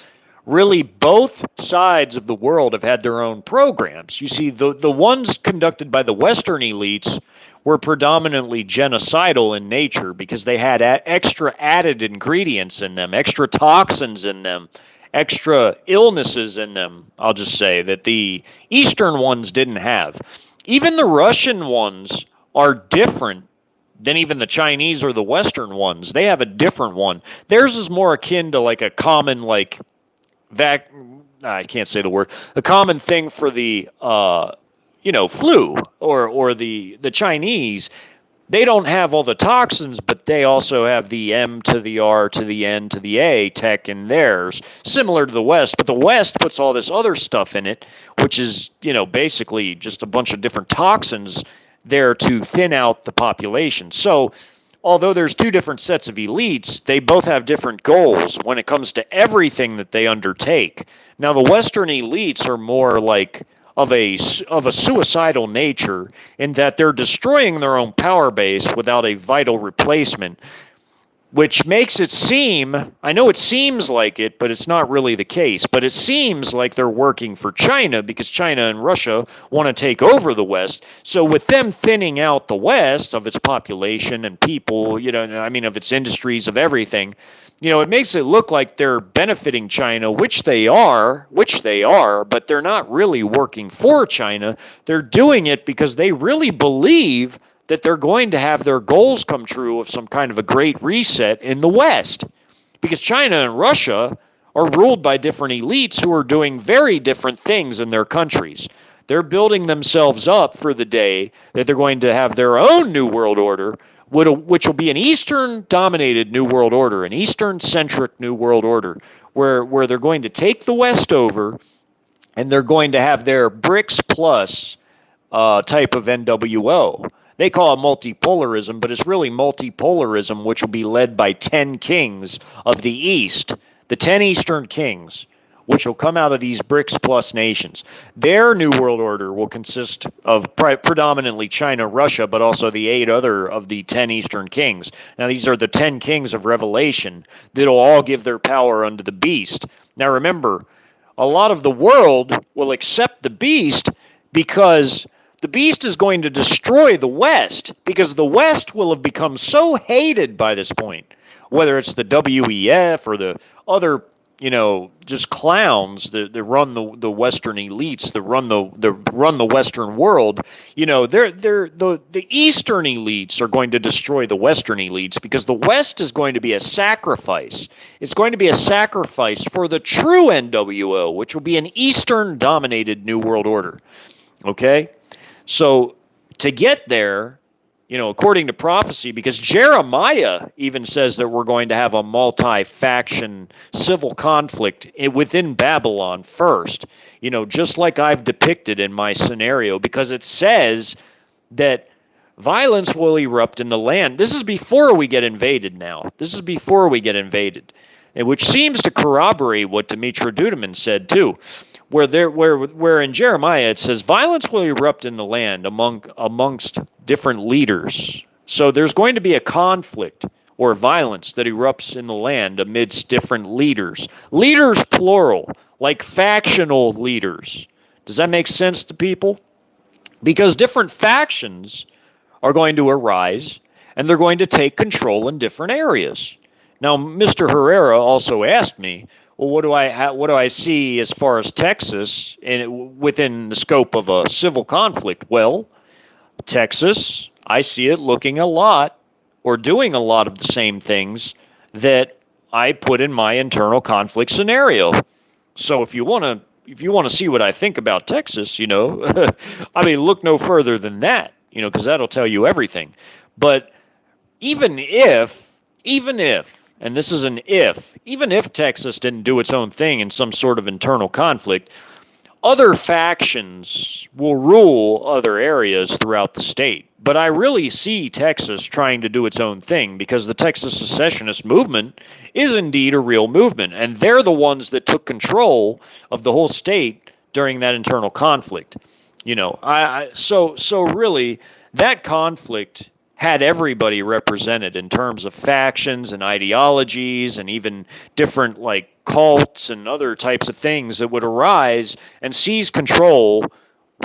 A: really, both sides of the world have had their own programs. You see, the ones conducted by the Western elites were predominantly genocidal in nature because they had extra added ingredients in them, extra toxins in them, extra illnesses in them, I'll just say, that the Eastern ones didn't have. Even the Russian ones are different than even the Chinese or the Western ones. They have a different one. Theirs is more akin to like a common, like, I can't say the word, a common thing for the, flu or the Chinese. They don't have all the toxins, but they also have the M to the R to the N to the A tech in theirs, similar to the West. But the West puts all this other stuff in it, which is, basically just a bunch of different toxins there to thin out the population. So, although there's two different sets of elites, they both have different goals when it comes to everything that they undertake. Now, the Western elites are more like of a suicidal nature in that they're destroying their own power base without a vital replacement, which makes it seem, I know it seems like it, but it's not really the case, but it seems like they're working for China because China and Russia want to take over the West. So with them thinning out the West of its population and people, of its industries, of everything, it makes it look like they're benefiting China, which they are, but they're not really working for China. They're doing it because they really believe that they're going to have their goals come true of some kind of a great reset in the West. Because China and Russia are ruled by different elites who are doing very different things in their countries. They're building themselves up for the day that they're going to have their own new world order, which will be an Eastern-dominated new world order, an Eastern-centric new world order, where they're going to take the West over and they're going to have their BRICS Plus type of NWO. They call it multipolarism, but it's really multipolarism, which will be led by 10 kings of the East, the 10 Eastern kings, which will come out of these BRICS plus nations. Their New World Order will consist of predominantly China, Russia, but also the 8 other of the 10 Eastern kings. Now, these are the 10 kings of Revelation that'll all give their power unto the beast. Now, remember, a lot of the world will accept the beast because the beast is going to destroy the West, because the West will have become so hated by this point, whether it's the WEF or the other, just clowns that run the Western elites, that run the Western world. The Eastern elites are going to destroy the Western elites, because the West is going to be a sacrifice. It's going to be a sacrifice for the true NWO, which will be an Eastern-dominated New World Order. Okay? So to get there, according to prophecy, because Jeremiah even says that we're going to have a multi-faction civil conflict within Babylon first, just like I've depicted in my scenario, because it says that violence will erupt in the land. This is before we get invaded now. This is before we get invaded, which seems to corroborate what Dimitra Duduman said too. Where in Jeremiah it says violence will erupt in the land amongst different leaders. So there's going to be a conflict or violence that erupts in the land amidst different leaders. Leaders plural, like factional leaders. Does that make sense to people? Because different factions are going to arise and they're going to take control in different areas. Now, Mr. Herrera also asked me, well, what do I see as far as Texas within the scope of a civil conflict? Well, Texas, I see it looking a lot or doing a lot of the same things that I put in my internal conflict scenario. So if you want to see what I think about Texas, I mean, look no further than that, because that'll tell you everything. But even if, and this is an if, even if Texas didn't do its own thing in some sort of internal conflict, other factions will rule other areas throughout the state. But I really see Texas trying to do its own thing, because the Texas secessionist movement is indeed a real movement, and they're the ones that took control of the whole state during that internal conflict. So really, that conflict had everybody represented in terms of factions and ideologies and even different cults and other types of things that would arise and seize control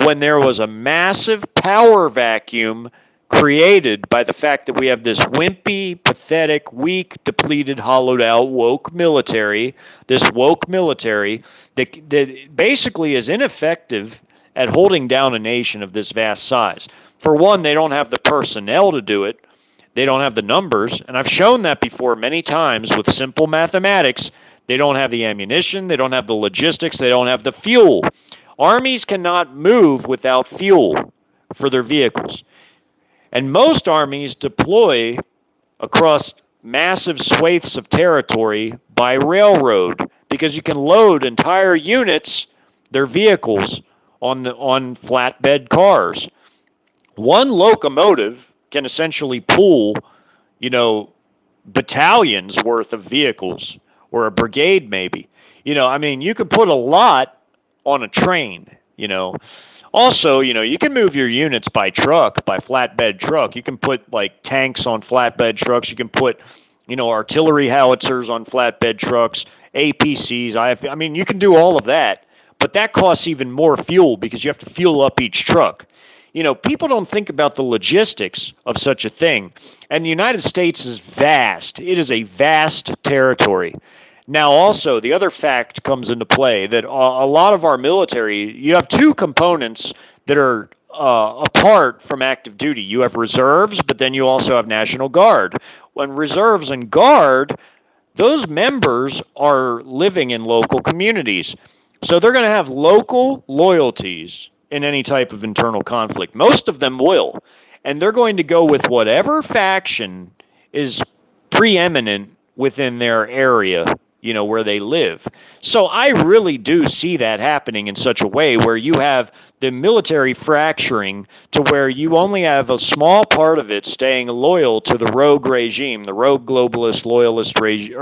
A: when there was a massive power vacuum created by the fact that we have this wimpy, pathetic, weak, depleted, hollowed out, woke military, this woke military that basically is ineffective at holding down a nation of this vast size. For one, they don't have the personnel to do it. They don't have the numbers. And I've shown that before many times with simple mathematics. They don't have the ammunition. They don't have the logistics. They don't have the fuel. Armies cannot move without fuel for their vehicles. And most armies deploy across massive swathes of territory by railroad, because you can load entire units, their vehicles, on flatbed cars. One locomotive can essentially pull, battalions worth of vehicles, or a brigade maybe. You could put a lot on a train, Also, you can move your units by truck, by flatbed truck. You can put tanks on flatbed trucks. You can put, artillery howitzers on flatbed trucks, APCs. You can do all of that, but that costs even more fuel, because you have to fuel up each truck. People don't think about the logistics of such a thing. And the United States is vast. It is a vast territory. Now, also, the other fact comes into play that a lot of our military, you have two components that are apart from active duty. You have reserves, but then you also have National Guard. When reserves and Guard, those members are living in local communities. So they're going to have local loyalties in any type of internal conflict. Most of them will. And they're going to go with whatever faction is preeminent within their area where they live. So I really do see that happening in such a way where you have the military fracturing to where you only have a small part of it staying loyal to the rogue regime, the rogue globalist loyalist regime,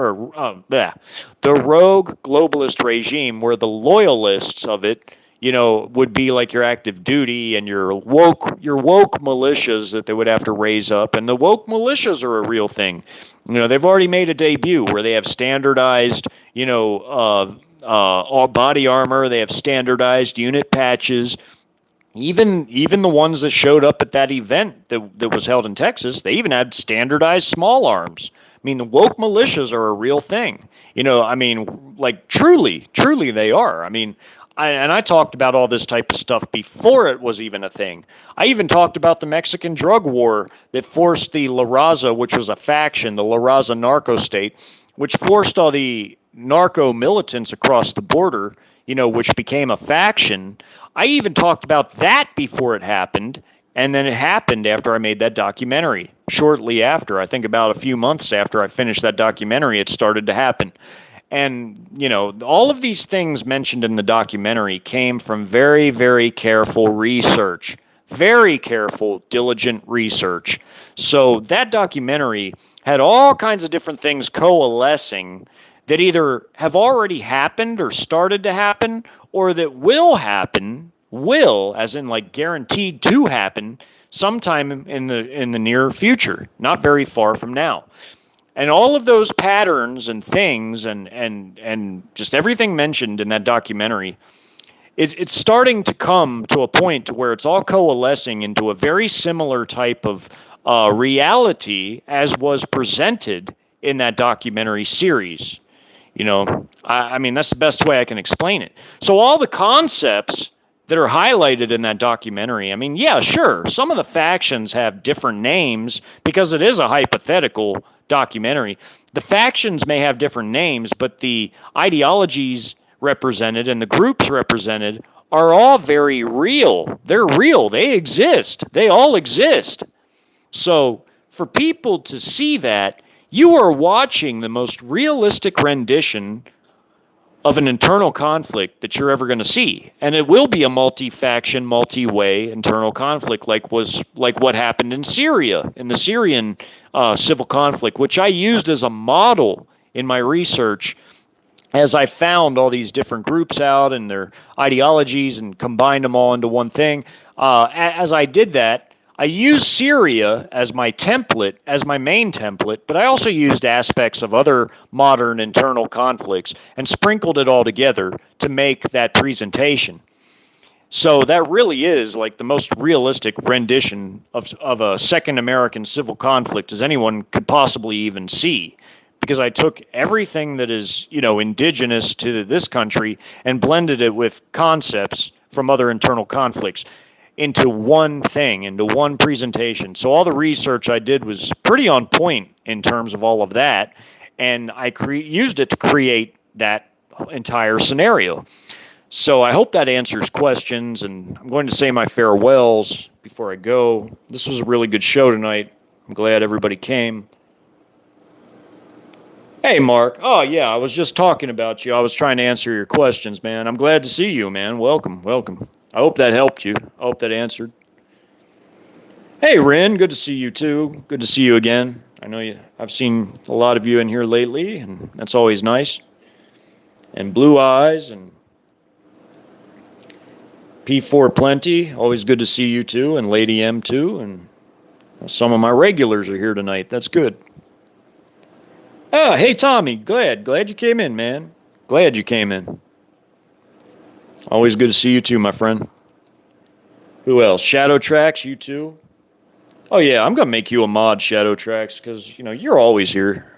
A: the rogue globalist regime, where the loyalists of it, would be like your active duty and your woke militias that they would have to raise up. And the woke militias are a real thing. They've already made a debut where they have standardized, all body armor. They have standardized unit patches. Even the ones that showed up at that event that was held in Texas, they even had standardized small arms. I mean, the woke militias are a real thing. Like truly they are. I talked about all this type of stuff before it was even a thing. I even talked about the Mexican drug war that forced the La Raza, which was a faction, the La Raza narco state, which forced all the narco militants across the border, which became a faction. I even talked about that before it happened, and then it happened after I made that documentary. Shortly after, I think about a few months after I finished that documentary, it started to happen. And, all of these things mentioned in the documentary came from very, very careful research, very careful, diligent research. So that documentary had all kinds of different things coalescing that either have already happened or started to happen, or that will happen, as in like guaranteed to happen sometime in the near future, not very far from now. And all of those patterns and things and just everything mentioned in that documentary, it's starting to come to a point where it's all coalescing into a very similar type of reality as was presented in that documentary series. That's the best way I can explain it. So all the concepts that are highlighted in that documentary, yeah, sure, some of the factions have different names because it is a hypothetical documentary. The factions may have different names, but the ideologies represented and the groups represented are all very real. They're real. They exist. They all exist. So for people to see that, you are watching the most realistic rendition of an internal conflict that you're ever going to see. And it will be a multi-faction, multi-way internal conflict like what happened in Syria, in the Syrian civil conflict, which I used as a model in my research as I found all these different groups out and their ideologies and combined them all into one thing. As I did that, I used Syria as my template, as my main template, but I also used aspects of other modern internal conflicts and sprinkled it all together to make that presentation. So that really is like the most realistic rendition of a second American civil conflict as anyone could possibly even see. Because I took everything that is, indigenous to this country and blended it with concepts from other internal conflicts into one thing, into one presentation. So all the research I did was pretty on point in terms of all of that, and I used it to create that entire scenario. So I hope that answers questions, and I'm going to say my farewells before I go. This was a really good show tonight. I'm glad everybody came. Hey, Mark. Oh, yeah, I was just talking about you. I was trying to answer your questions, man. I'm glad to see you, man. Welcome. I hope that helped you. I hope that answered. Hey, Ren, good to see you too. Good to see you again. I know I've seen a lot of you in here lately, and that's always nice. And Blue Eyes and P4 Plenty, always good to see you too, and Lady M too, and some of my regulars are here tonight. That's good. Oh, hey, Tommy. Glad you came in, man. Glad you came in. Always good to see you too, my friend. Who else? Shadow Tracks, you too? Oh, yeah, I'm going to make you a mod, Shadow Tracks, because, you're always here.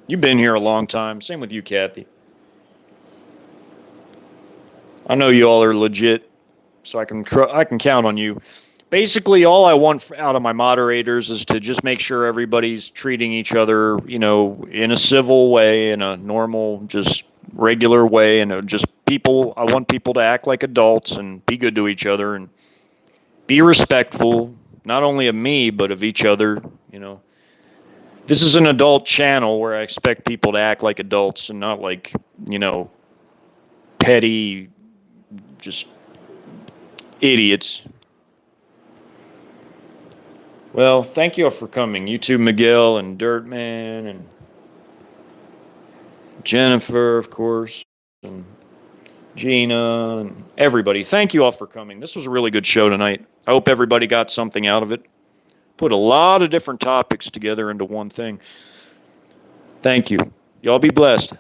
A: You've been here a long time. Same with you, Kathy. I know you all are legit, so I can count on you. Basically, all I want out of my moderators is to just make sure everybody's treating each other, in a civil way, in a normal, just regular way, and just people. I want people to act like adults and be good to each other and be respectful, not only of me but of each other. This is an adult channel where I expect people to act like adults and not like, petty, just idiots. Well, thank you all for coming. You too, Miguel and Dirtman and Jennifer, of course, and Gina and everybody. Thank you all for coming. This was a really good show tonight. I hope everybody got something out of it. Put a lot of different topics together into one thing. Thank you. Y'all be blessed.